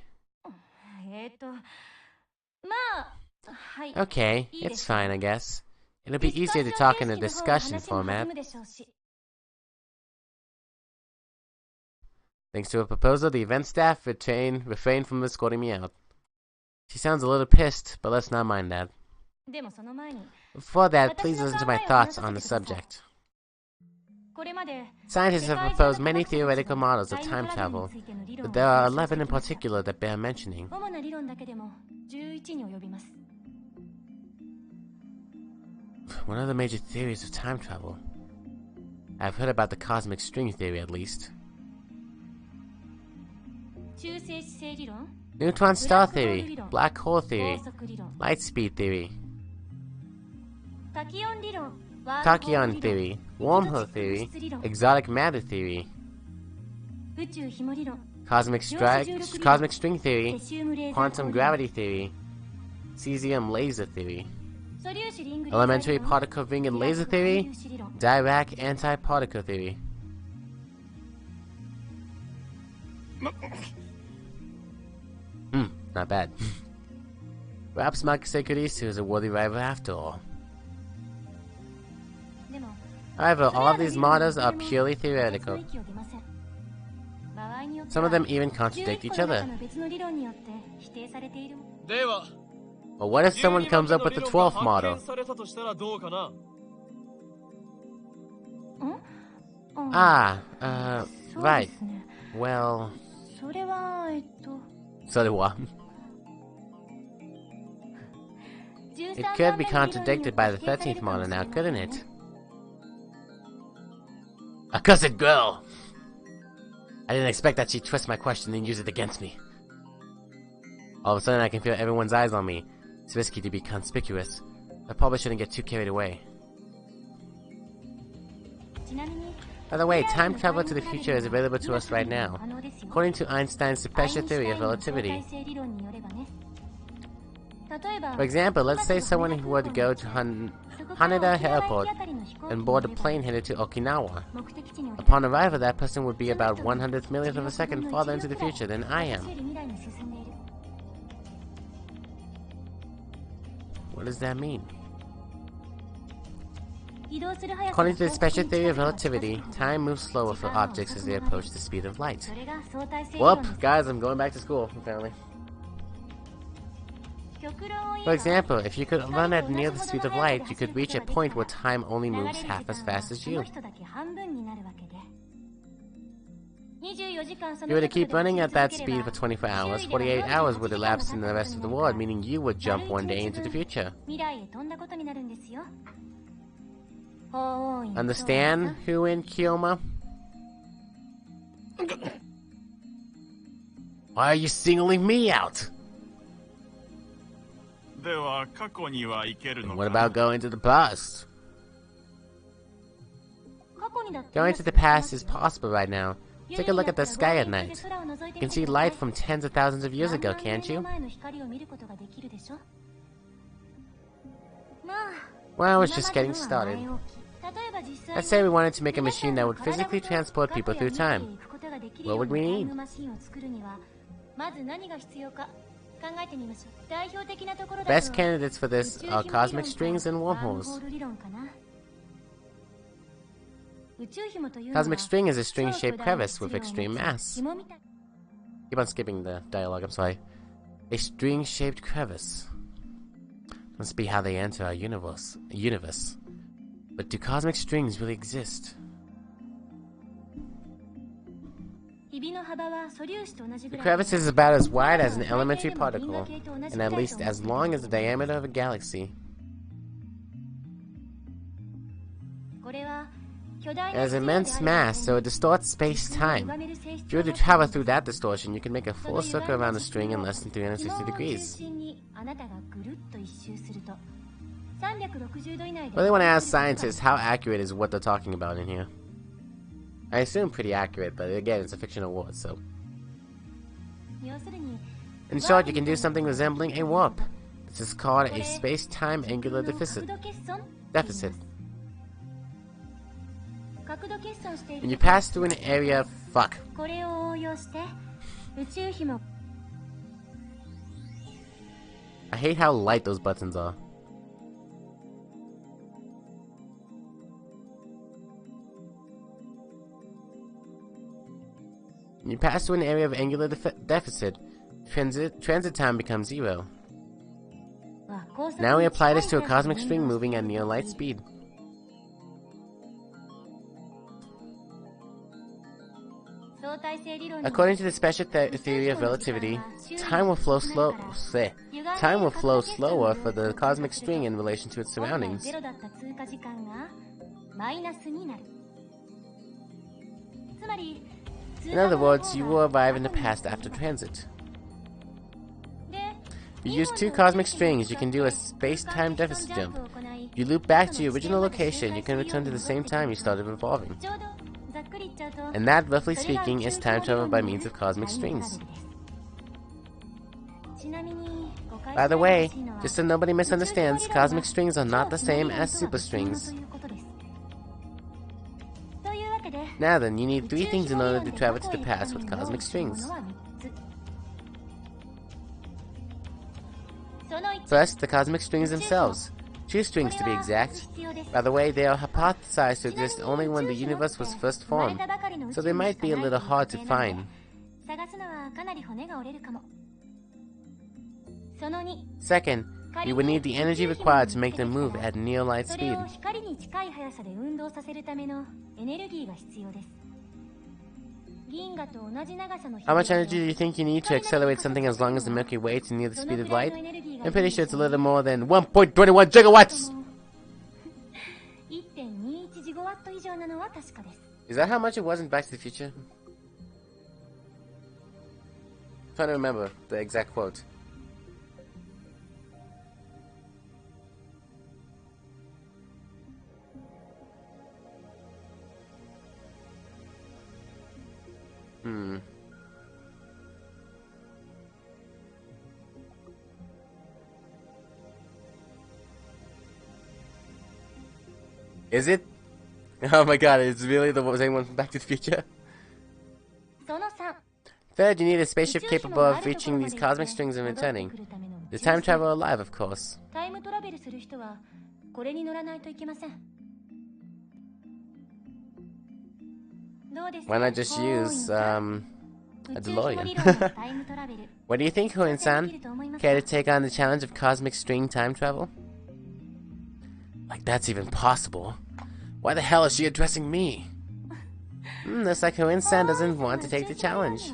Okay, it's fine, I guess. It'll be easier to talk in a discussion format. Thanks to a proposal, the event staff refrained from escorting me out. She sounds a little pissed, but let's not mind that. Before that, please listen to my thoughts on the subject. Scientists have proposed many theoretical models of time travel, but there are 11 in particular that bear mentioning. What are the major theories of time travel? I've heard about the cosmic string theory, at least. Neutron star theory, black hole theory, light speed theory, tachyon theory, wormhole theory, exotic matter theory, cosmic string theory, quantum gravity theory, cesium laser theory, elementary particle ring and laser theory, Dirac antiparticle theory. Not bad. Perhaps Makasekuritsu is a worthy rival after all. However, all of these models are purely theoretical. Some of them even contradict each other. But what if someone comes up with the 12th model? Right. Well... So do I. It could be contradicted by the 13th model now, couldn't it? Accursed girl! I didn't expect that she'd twist my question and use it against me. All of a sudden I can feel everyone's eyes on me. It's risky to be conspicuous. I probably shouldn't get too carried away. By the way, time travel to the future is available to us right now, according to Einstein's special theory of relativity. For example, let's say someone who were to go to Haneda Airport and board a plane headed to Okinawa. Upon arrival, that person would be about 100th millionth of a second farther into the future than I am. What does that mean? According to the special theory of relativity, time moves slower for objects as they approach the speed of light. Well, guys, I'm going back to school, apparently. For example, if you could run at near the speed of light, you could reach a point where time only moves half as fast as you. If you were to keep running at that speed for 24 hours, 48 hours would elapse in the rest of the world, meaning you would jump one day into the future. Understand, Huin Kyoma? Why are you singling me out? What about going to the past? Going to the past is possible right now. Take a look at the sky at night. You can see light from tens of thousands of years ago, can't you? Well, I was just getting started. Let's say we wanted to make a machine that would physically transport people through time. What would we need? Best candidates for this are cosmic strings and wormholes. Cosmic string is a string-shaped crevice with extreme mass. Keep on skipping the dialogue, I'm sorry. A string-shaped crevice. Must be how they enter our universe. But do cosmic strings really exist? The crevice is about as wide as an elementary particle, and at least as long as the diameter of a galaxy. It has immense mass, so it distorts space-time. If you were to travel through that distortion, you can make a full circle around the string in less than 360 degrees. I really want to ask scientists how accurate is what they're talking about in here. I assume pretty accurate, but again, it's a fictional world, so... In short, you can do something resembling a warp. This is called a space-time angular deficit. When you pass through an area... Fuck. I hate how light those buttons are. When you pass through an area of angular deficit, transit time becomes 0. Now we apply this to a cosmic string moving at near light speed. According to the special theory of relativity, time will flow slower for the cosmic string in relation to its surroundings. In other words, you will arrive in the past after transit. If you use 2 cosmic strings, you can do a space-time deficit jump. If you loop back to your original location, you can return to the same time you started revolving. And that, roughly speaking, is time travel by means of cosmic strings. By the way, just so nobody misunderstands, cosmic strings are not the same as superstrings. Now then, you need 3 things in order to travel to the past with cosmic strings. First, the cosmic strings themselves. 2 strings to be exact. By the way, they are hypothesized to exist only when the universe was first formed, so they might be a little hard to find. Second, you would need the energy required to make them move at near light speed. How much energy do you think you need to accelerate something as long as the Milky Way to near the speed of light? I'm pretty sure it's a little more than 1.21 gigawatts! Is that how much it was in Back to the Future? I'm trying to remember the exact quote. Is it? Oh my god, it's really the same one from Back to the Future? Third, you need a spaceship capable of reaching these cosmic strings and returning. The time travel alive, of course. Why not just use, a DeLorean? What do you think, Huin-san? Care to take on the challenge of cosmic string time travel? Like that's even possible. Why the hell is she addressing me? Looks like Huin-san doesn't want to take the challenge.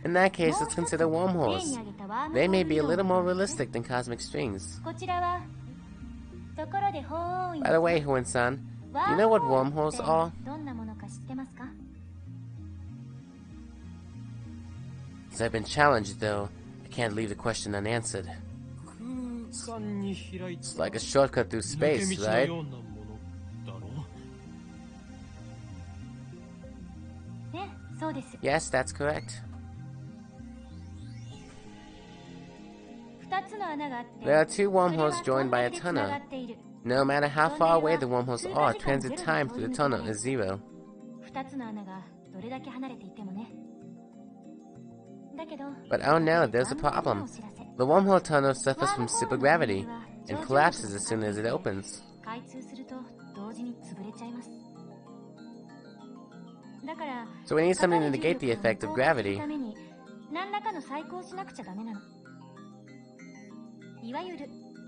In that case, let's consider wormholes. They may be a little more realistic than cosmic strings. By the way, Huin-san, you know what wormholes are? Since I've been challenged, though, I can't leave the question unanswered. It's like a shortcut through space, right? Yes, that's correct. There are 2 wormholes joined by a tunnel. No matter how far away the wormholes are, transit time through the tunnel is 0. But oh no, there's a problem. The wormhole tunnel suffers from supergravity and collapses as soon as it opens. So we need something to negate the effect of gravity.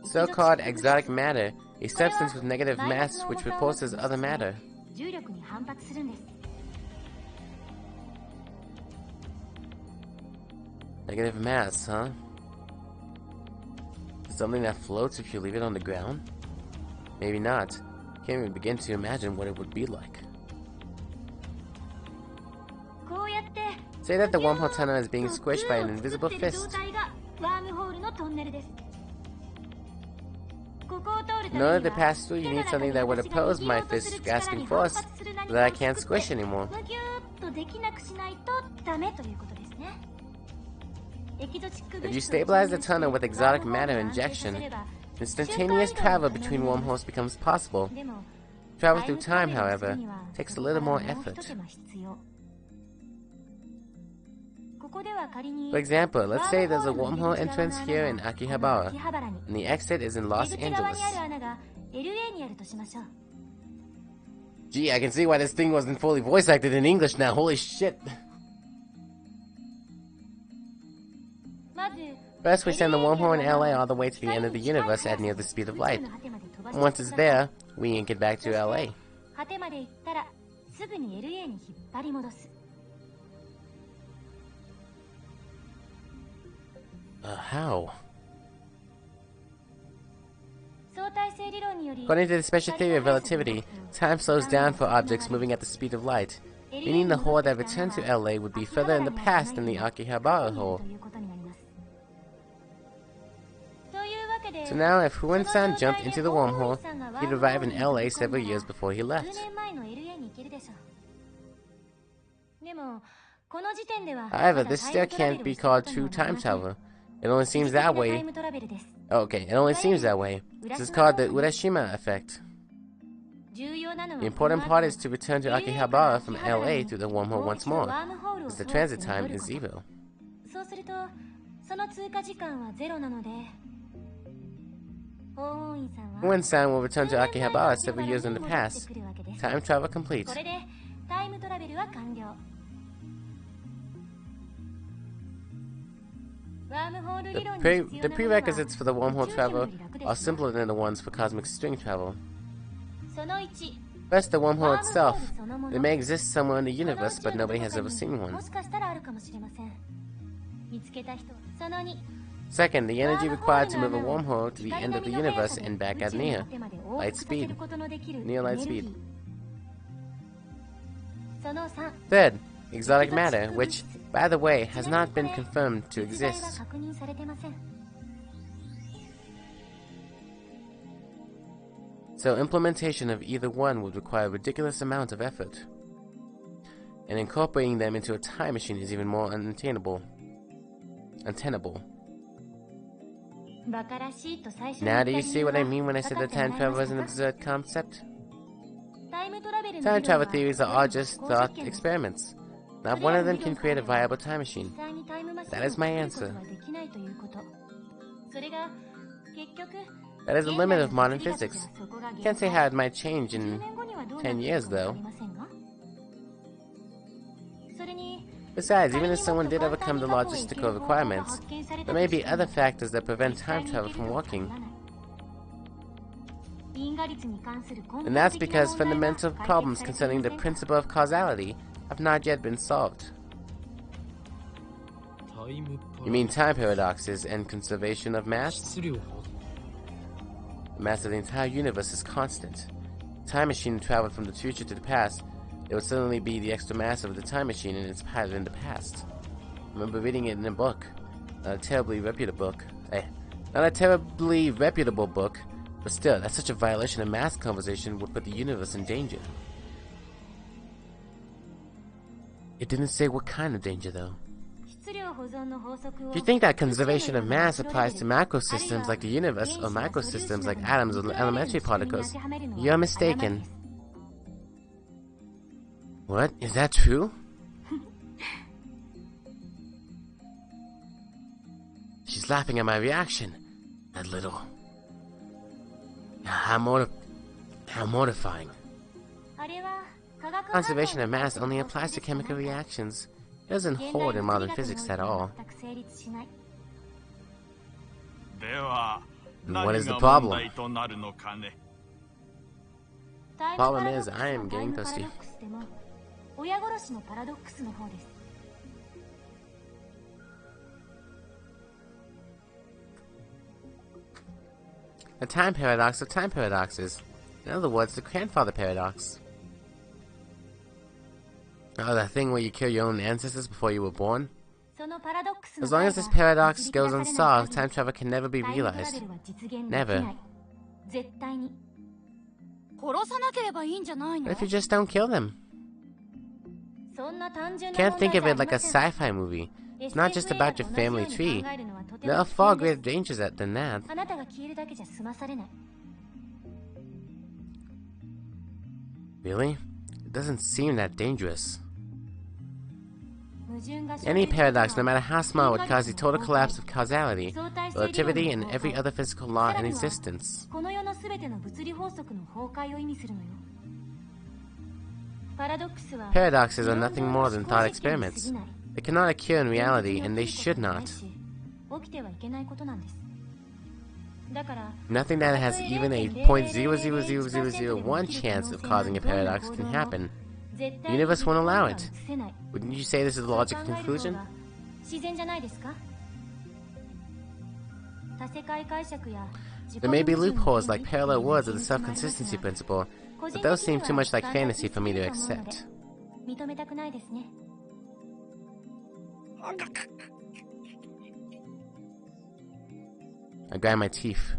So-called exotic matter, a substance with negative mass which repulses other matter. Negative mass, huh? Something that floats if you leave it on the ground? Maybe not. Can't even begin to imagine what it would be like. Say that the wormhole tunnel is being squished by an invisible fist. In order to pass through, you need something that would oppose my fist's grasping force, so that I can't squish anymore. If you stabilize the tunnel with exotic matter injection, instantaneous travel between wormholes becomes possible. Travel through time, however, takes a little more effort. For example, let's say there's a wormhole entrance here in Akihabara, and the exit is in Los Angeles. Gee, I can see why this thing wasn't fully voice acted in English now, holy shit. First, we send the wormhole in LA all the way to the end of the universe at near the speed of light. And once it's there, we ink it back to LA. How? According to the special theory of relativity, time slows down for objects moving at the speed of light, meaning the hole that returned to LA would be further in the past than the Akihabara hole. So now, if Huan-san jumped into the wormhole, he'd arrive in LA several years before he left. However, this still can't be called true time travel. It only seems that way. Okay, it only seems that way. This is called the Urashima effect. The important part is to return to Akihabara from LA through the wormhole once more, as the transit time is 0. Huan-san will return to Akihabara several years in the past. Time travel complete. The prerequisites for the wormhole travel are simpler than the ones for cosmic string travel. First, the wormhole itself. It may exist somewhere in the universe, but nobody has ever seen one. Second, the energy required to move a wormhole to the end of the universe and back at near light speed. Third, exotic matter, which, by the way, has not been confirmed to exist. So implementation of either one would require a ridiculous amount of effort. And incorporating them into a time machine is even more untenable. Now do you see what I mean when I said that time travel is an absurd concept? Time travel theories are all just thought experiments. Not one of them can create a viable time machine. That is my answer. That is the limit of modern physics. Can't say how it might change in 10 years, though. Besides, even if someone did overcome the logistical requirements, there may be other factors that prevent time travel from working. And that's because fundamental problems concerning the principle of causality have not yet been solved. You mean time paradoxes and conservation of mass? The mass of the entire universe is constant. Time machine traveled from the future to the past. There would suddenly be the extra mass of the time machine in its pilot in the past. I remember reading it in a book. Not a terribly reputable book, but still, that's such a violation of mass conservation would put the universe in danger. It didn't say what kind of danger, though. If you think that conservation of mass applies to macro systems like the universe or microsystems like atoms or elementary particles, you're mistaken. What? Is that true? She's laughing at my reaction. That little... How mortifying. Conservation of mass only applies to chemical reactions. It doesn't hold in modern physics at all. What is the problem? Problem is, I am getting thirsty. A time paradox of time paradoxes. In other words, the grandfather paradox. Oh, that thing where you kill your own ancestors before you were born? As long as this paradox goes unsolved, time travel can never be realized. Never. What if you just don't kill them? Can't think of it like a sci-fi movie. It's not just about your family tree. There are far greater dangers than that. Really? It doesn't seem that dangerous. Any paradox, no matter how small, would cause the total collapse of causality, relativity, and every other physical law in existence. Paradoxes are nothing more than thought experiments. They cannot occur in reality, and they should not. Nothing that has even a 0.00001 chance of causing a paradox can happen. The universe won't allow it. Wouldn't you say this is a logical conclusion? There may be loopholes like parallel worlds or the self-consistency principle, but those seem too much like fantasy for me to accept. I grind my teeth.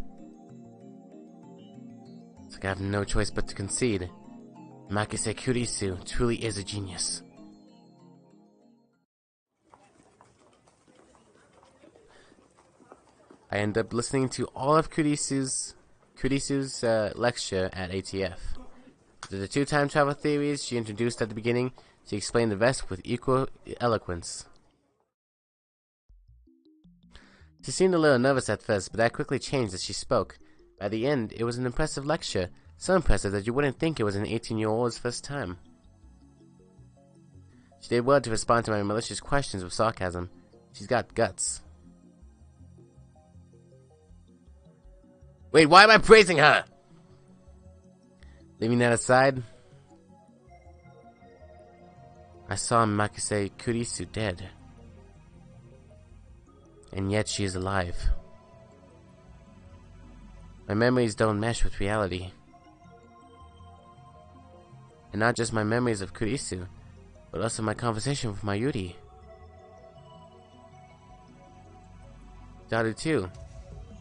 It's like I have no choice but to concede. Makise Kurisu truly is a genius. I end up listening to all of Kurisu's lecture at ATF. The two time travel theories she introduced at the beginning, she explained the rest with equal eloquence. She seemed a little nervous at first, but that quickly changed as she spoke. By the end, it was an impressive lecture, so impressive that you wouldn't think it was an 18-year-old's first time. She did well to respond to my malicious questions with sarcasm. She's got guts. Wait, why am I praising her? Leaving that aside, I saw Makise Kurisu dead. And yet she is alive. My memories don't mesh with reality. And not just my memories of Kurisu, but also my conversation with Mayuri. Daru too.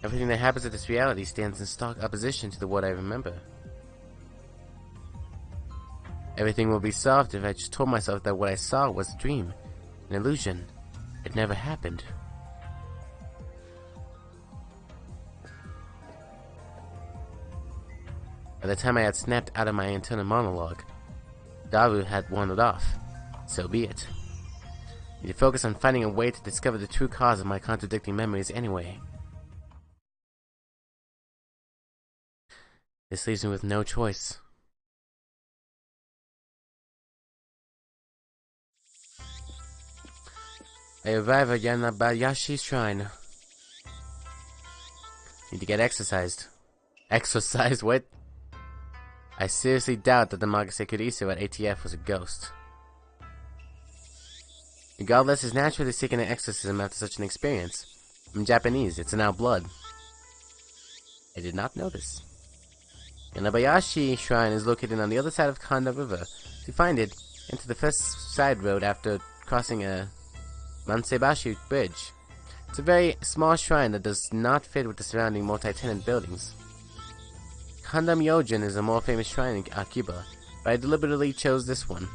Everything that happens in this reality stands in stark opposition to the world I remember. Everything will be solved if I just told myself that what I saw was a dream, an illusion. It never happened. By the time I had snapped out of my internal monologue, Daru had wandered off. So be it. I need to focus on finding a way to discover the true cause of my contradicting memories anyway. This leaves me with no choice. I arrive at Yanabayashi Shrine. Need to get exercised. Exercised? What? I seriously doubt that the Makise Kurisu at ATF was a ghost. Regardless, is naturally seeking an exorcism after such an experience. I'm Japanese, it's in our blood. I did not know this. Yanabayashi Shrine is located on the other side of Kanda River. To find it, enter the first side road after crossing a Mansebashi Bridge. It's a very small shrine that does not fit with the surrounding multi-tenant buildings. Kanda Myojin is a more famous shrine in Akiba, but I deliberately chose this one.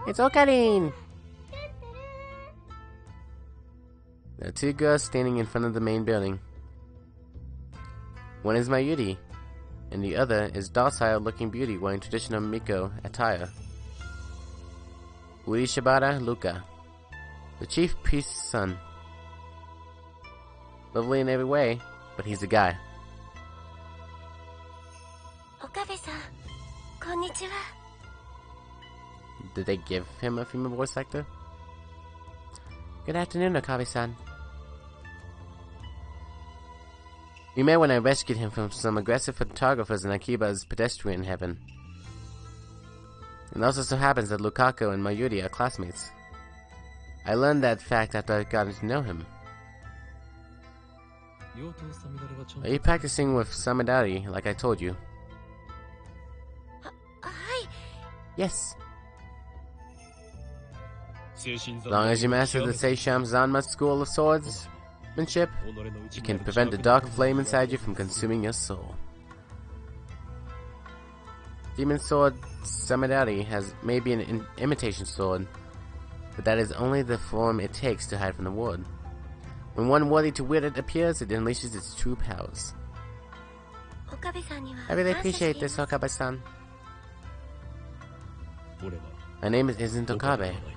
It's Okarin! There are two girls standing in front of the main building. One is Mayuri, and the other is docile-looking beauty wearing traditional Miko attire. Uri Shibata Luka, the chief priest's son. Lovely in every way, but he's a guy. Okabe-san, konnichiwa. Did they give him a female voice actor? Good afternoon, Okabe-san. We met when I rescued him from some aggressive photographers in Akiba's pedestrian heaven. It also so happens that Lukaku and Mayuri are classmates. I learned that fact after I got to know him. Are you practicing with Samidari like I told you? Yes. As long as you master the Seisham Zanma School of Swordsmanship, you can prevent the dark flame inside you from consuming your soul. Demon Sword Samidari may be an imitation sword, but that is only the form it takes to hide from the world. When one worthy to wield it appears, it unleashes its true powers. I really appreciate this, Okabe-san. 俺は My name isn't オカリ Okabe. ではない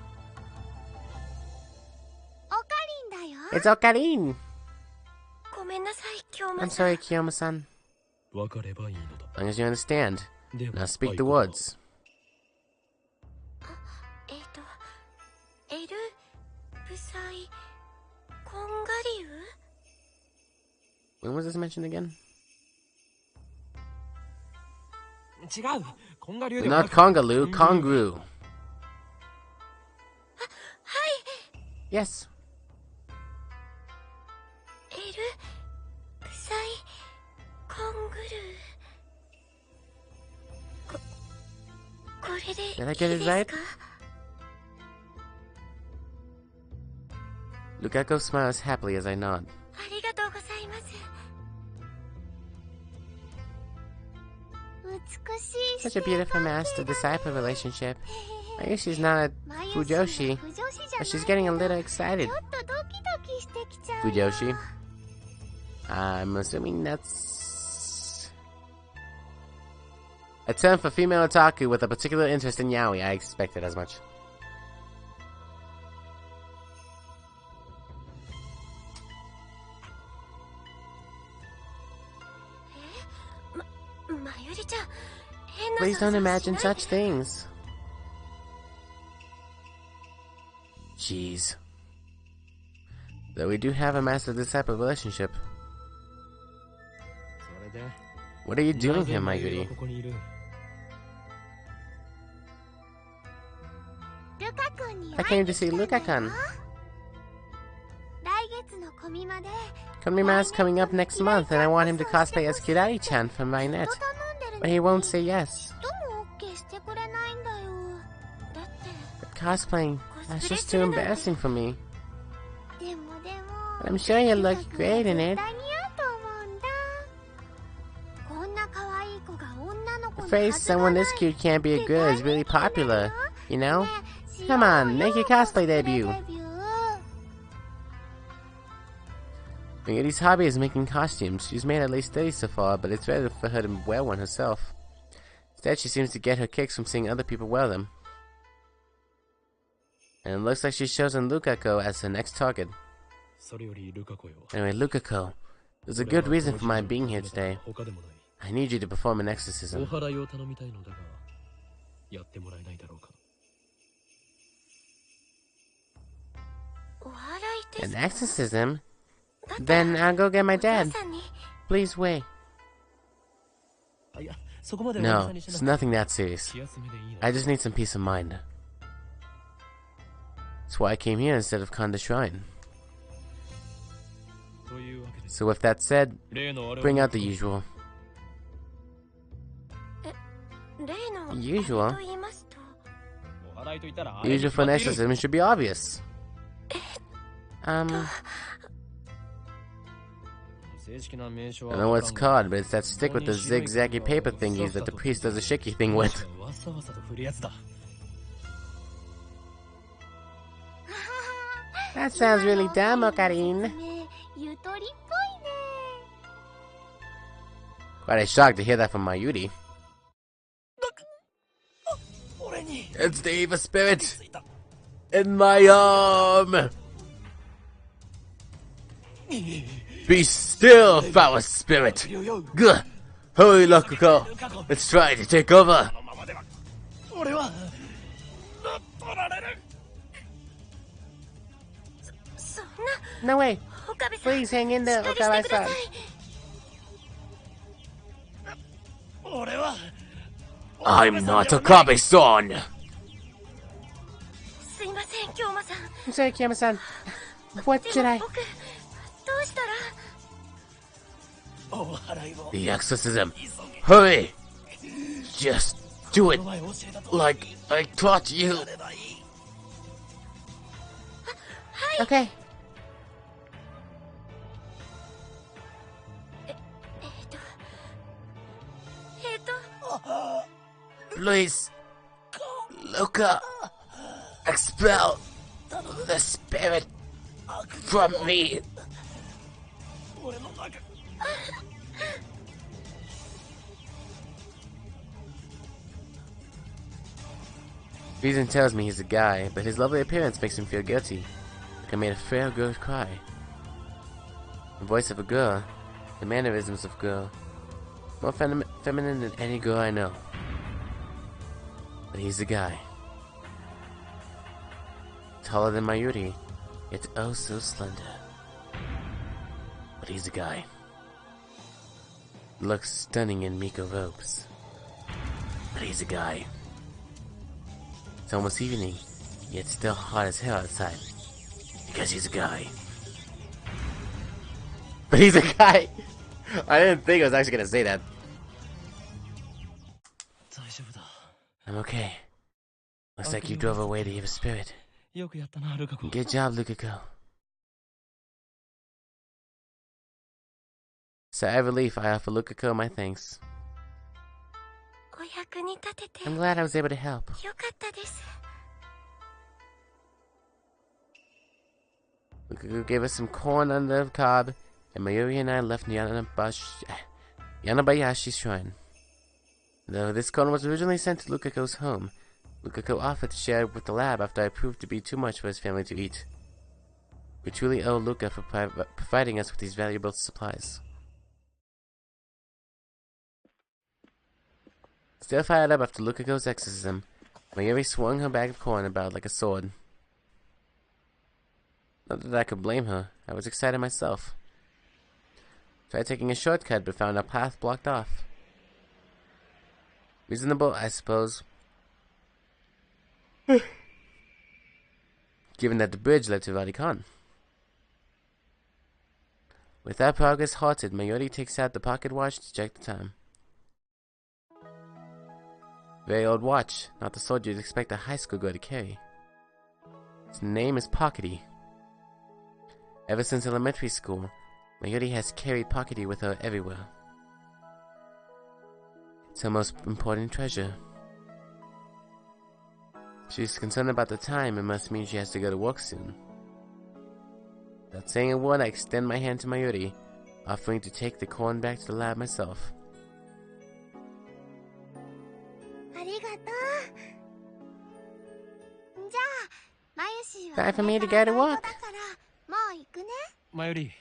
オカリンだよ。 It's Okarin. ごめんなさい、京 I'm 馬さん。 sorry, Kiyama-san. 分かればいいのだ As long as you understand. で Now は speak 合 the 言葉を words. エルブサイコンガリ When was this mentioned again? 違うコンガ流ではな Not く Kongaloo, Kongru. はい。 Yes. エルブサイコングルこれでいい Did I で get it す right? か？ Lukako smiles happily as I nod. ありがとうございます。美しい Such a beautiful master-disciple relationship. I guess she's not a Fujoshi, but she's getting a little excited. ちょっとドキドキしてきちゃう。 Fujoshi? I'm assuming that's a term for female otaku with a particular interest in yaoi. I expected as much. まゆりちゃん、変な Please 想 don't 像 imagine しない such things. Jeez. Though we do have a master-disciple relationship. それで What are you な doing ぜ here, マ my ユリは goodie? ここにいるルカ君に I 会い came に to 来 see たんだよ。 Luka-kan. 来月のコミマで Komima's coming up next month, and I want him to cosplay as Kirari-chan from my ずっ net. と頼んでる But he won't say yes. 人も OK してくれないんだよ。だって But cosplaying, that's just too embarrassing for me. でも But I'm sure you'll ルカ look 君は great 絶 in 対 it. 似合うと思うんだ。こんな可愛い子が女の子 The のは phrase ずがない。 someone this cute can't be a girl is really popular, you know? Come on, make your cosplay debut. Miyuri's hobby is making costumes. She's made at least 30 so far, but it's rare for her to wear one herself. Instead, she seems to get her kicks from seeing other people wear them. And it looks like she's chosen Lukako as her next target. それよりルカ子よ Anyway, Lukako, there's a 俺は good reason こ for の my 日 being に here 訪れた today. 他でもない I need you to perform an お exorcism. 祓いを頼みたいのだがやってもらえないだろうかお祓いで An す exorcism? だったら Then I'll go get my お父 dad. さんに Please wait. あいやそこまで No, 大げさにし it's なくて nothing that serious. 気休めでいいの I just need some peace of mind. That's why I came here instead of Kanda Shrine. というわけです So with that said, 例のあれを bring out the usual. 例の Usual? あれと言いますとお祓いと言ったら The usual for an exorcism should be obvious. 正式な名称 I don't know what it's called, but it's that stick with the zigzaggy paper thingies that the priest does a shaky thing with. わさわさと振るやつだ That sounds really dumb, Okarin. ゆとりっぽいね。 Quite a shock to hear that from Mayuri. 俺に It's the evil spirit in my arm. Be still, foul spirit. Gah. Hurry, Lokuko. Let's try to take over. このままでは俺は取られるそん No way. な岡部さん Please hang in there, しっかりしてくだ Okarai-san. さい。俺は I'm not Okabe-san. すいません京馬さん。 I'm sorry, Kiyama-san. What で should も I... 僕どうしたら。お祓いを The exorcism. Hurry. Just do it 前教えたと like I taught you. ればいい Okay. Please, Luca, expel the spirit from me. 俺の中 ル Reason tells me he's a guy, but his lovely appearance makes him feel guilty. Like I made a frail girl cry. The voice of a girl, the mannerisms of a girl, more feminine than any girl I know. But he's a guy. Taller than Mayuri, yet oh so slender. But he's a guy. Looks stunning in Miko robes. But he's a guy. It's almost evening, yet still hot as hell outside. Because he's a guy. But he's a guy! I didn't think I was actually gonna say that. I'm okay. Looks like you drove away the evil spirit. Good job, Lukako. Sigh of relief, I offer Lukako my thanks. I'm glad I was able to help. Lukako gave us some corn under the cob, and Mayuri and I left Yanabayashi's shrine. Though this corn was originally sent to Lukako's home, Lukako offered to share it with the lab after I proved to be too much for his family to eat. We truly owe Luka for providing us with these valuable supplies. Still fired up after Lukako's exorcism, Mayuri swung her bag of corn about like a sword. Not that I could blame her, I was excited myself. Tried taking a shortcut but found our path blocked off. Reasonable, I suppose. Given that the bridge led to Vatican. With that progress halted, Mayuri takes out the pocket watch to check the time. Very old watch, not the sort you'd expect a high school girl to carry. Its name is Pockety. Ever since elementary school, Mayuri has carried Pockety with her everywhere. It's her most important treasure. She's concerned about the time, it must mean she has to go to work soon. Without saying a word, I extend my hand to Mayuri, offering to take the corn back to the lab myself. Time for me to go to work. Mayuri.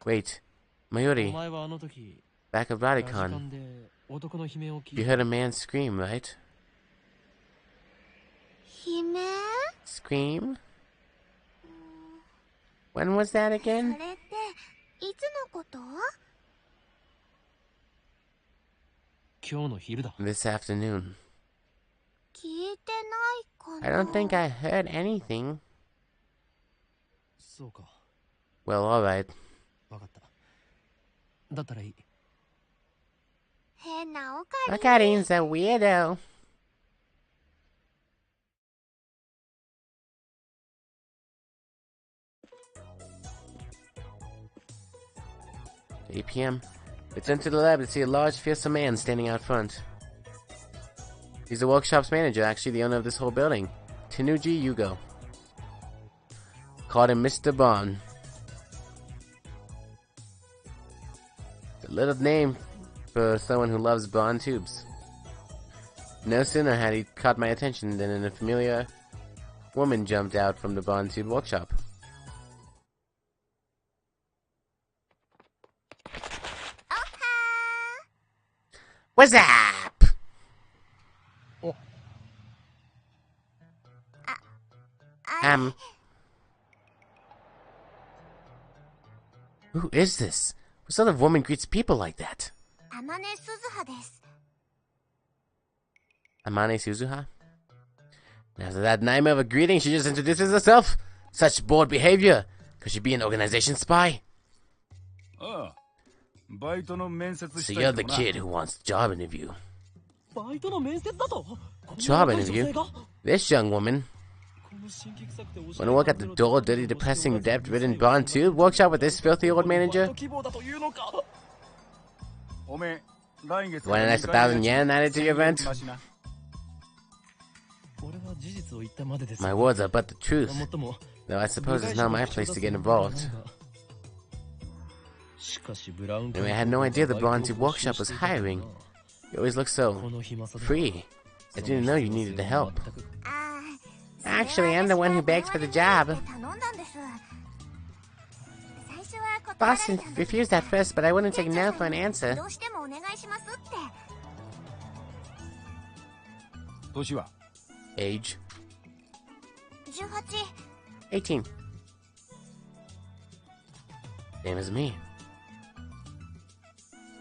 Wait, Mayuri, back at Radicon, you heard a man scream, right? Scream? When was that again? This afternoon. I don't think I heard anything. Well, alright. Okarin's a weirdo. 8 p.m. Return to the lab to see a large, fearsome man standing out front. He's the workshop's manager, actually the owner of this whole building. Tenuji Yugo. Called him Mr. Bond. It's a little name for someone who loves Bond tubes. No sooner had he caught my attention than a familiar woman jumped out from the Bond tube workshop. What's up? Who is this? What sort of woman greets people like that? Amane Suzuha? After that nightmare of a greeting, she just introduces herself? Such bored behavior! Could she be an organization spy? So you're the kid who wants the job interview. Job interview? This young woman. Wanna work at the dull, dirty, depressing, debt-ridden Bond tube workshop with this filthy old manager? Want an extra 1,000 yen added to your rent? My words are but the truth, though I suppose it's not my place to get involved. Anyway, I had no idea the Bond Tube Workshop was hiring. You always look so free, I didn't know you needed the help. ああ、 Actually, I'm the one who begs for the job. 頼んだんです。最初は断られ Boss たんです。 refused at first, but I wouldn't take no for an answer. どうしてもお願いしますって。年は Age 18。 18. Same as me.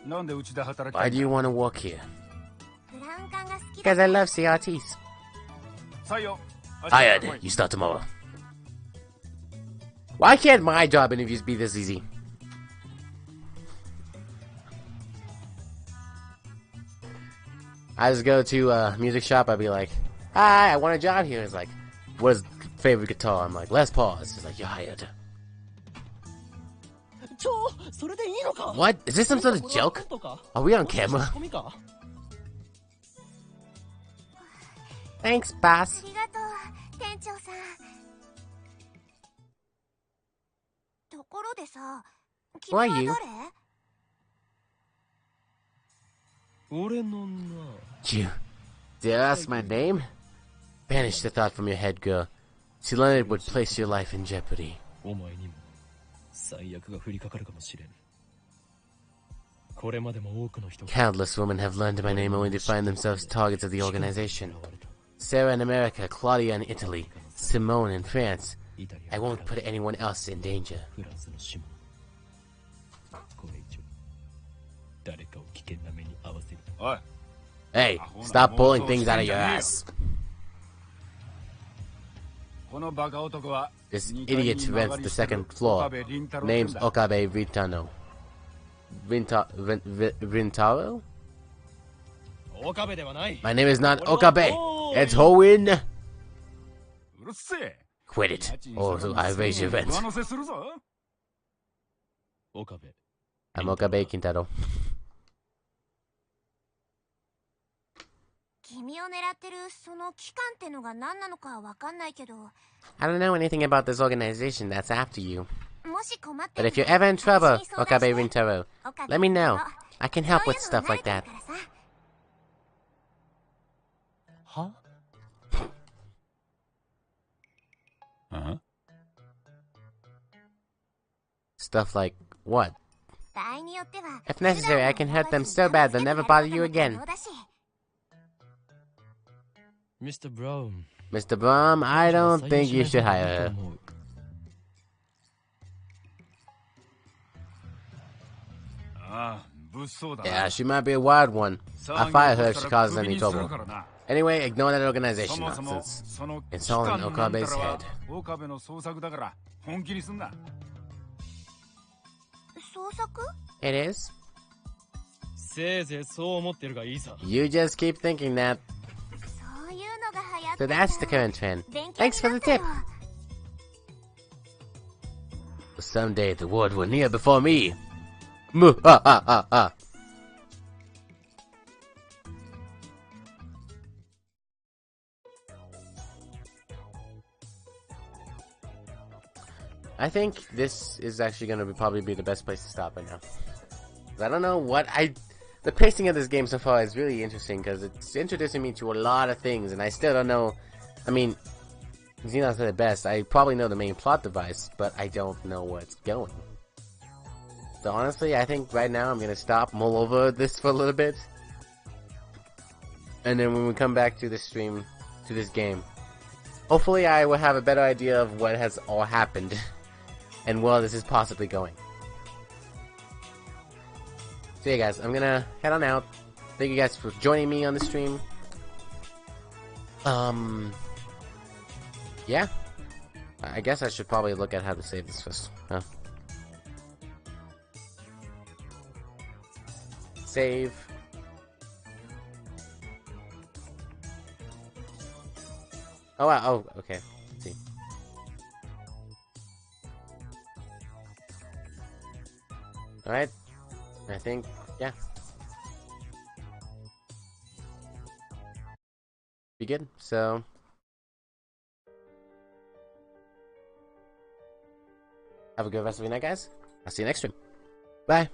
なんでうちで働き Why do you want to work here? ブラウン管が好きだ。 Because I love CRTs. 採用 Hired. You start tomorrow. Why can't my job interviews be this easy? I just go to a music shop. I'd be like, "Hi, I want a job here." It's like, "What is favorite guitar?" I'm like, "Les Paul's." It's like, "You're hired." それでいいのか What? Is this some sort of joke? Are we on camera? Thanks, あ boss. りがとう、店長さん。ところでさ、君 Who は are 誰？ you? 俺のな You dare ask my name? Banish the thought from your head, girl. To learn it would place your life in jeopardy. お前にも最悪が降りかかるかもしれん。これまでも多くの人が Countless women have learned my name only to find themselves targets of the organization. Sarah in America, Claudia in Italy, Simone in France. イタリア I won't put anyone else in danger. フランスのシモン。これ以上誰かを危険な目に遭わせる。おい Hey, stop pulling things out of your ass. このバカ男は This idiot who rents the second floor. Name's Okabe Rintano. Rintaro? 岡部ではない。 My name is not Okabe. It's Hoin. うるせえ Quit it, or I raise your rent. 上乗せするぞ岡部。 I'm Okabe Kintaro. 君を狙ってるその機関ってのが何なのかわかんないけど、 I don't know anything about this organization that's after you. もし困って But if you're ever in trouble, Okabe Rintaro, let me know. I can help with stuff like that. は Stuff like what? 場合によっては If necessary, I can hurt them so bad they'll never bother you again. Mr. Brown. Mr. Braum, I don't think you should hire her. ああ物騒だ Yeah, she might be a wild one. I'll fire her if she causes any trouble. Anyway, ignore that organization そもそも nonsense. その It's 機 all 関 in のなんたら Okabe's は head. 岡部の創作だから本気にすんな創作？ It is? せいぜいそう思ってるがいいさ。 You just keep thinking that. そういうのが流行って So る。 that's the current trend. 勉強に Thanks for な the ったよ。 tip. Someday the world will kneel before me. Muh-ha-ha-ha-ha. I think this is actually going to probably be the best place to stop right now. I don't know what the pacing of this game so far is really interesting because it's introducing me to a lot of things, and I still don't know. I mean, Xenon said it best. I probably know the main plot device, but I don't know where it's going. So honestly, I think right now I'm gonna stop, mull over this for a little bit, and then when we come back to this stream, to this game, hopefully I will have a better idea of what has all happened and where this is possibly going. So yeah guys, I'm gonna head on out. Thank you guys for joining me on the stream. Yeah. I guess I should probably look at how to save this first. Huh? Save. Oh wow, oh, okay. Let's see. Alright. I think, yeah. Be good, so... Have a good rest of your night, guys. I'll see you next stream. Bye.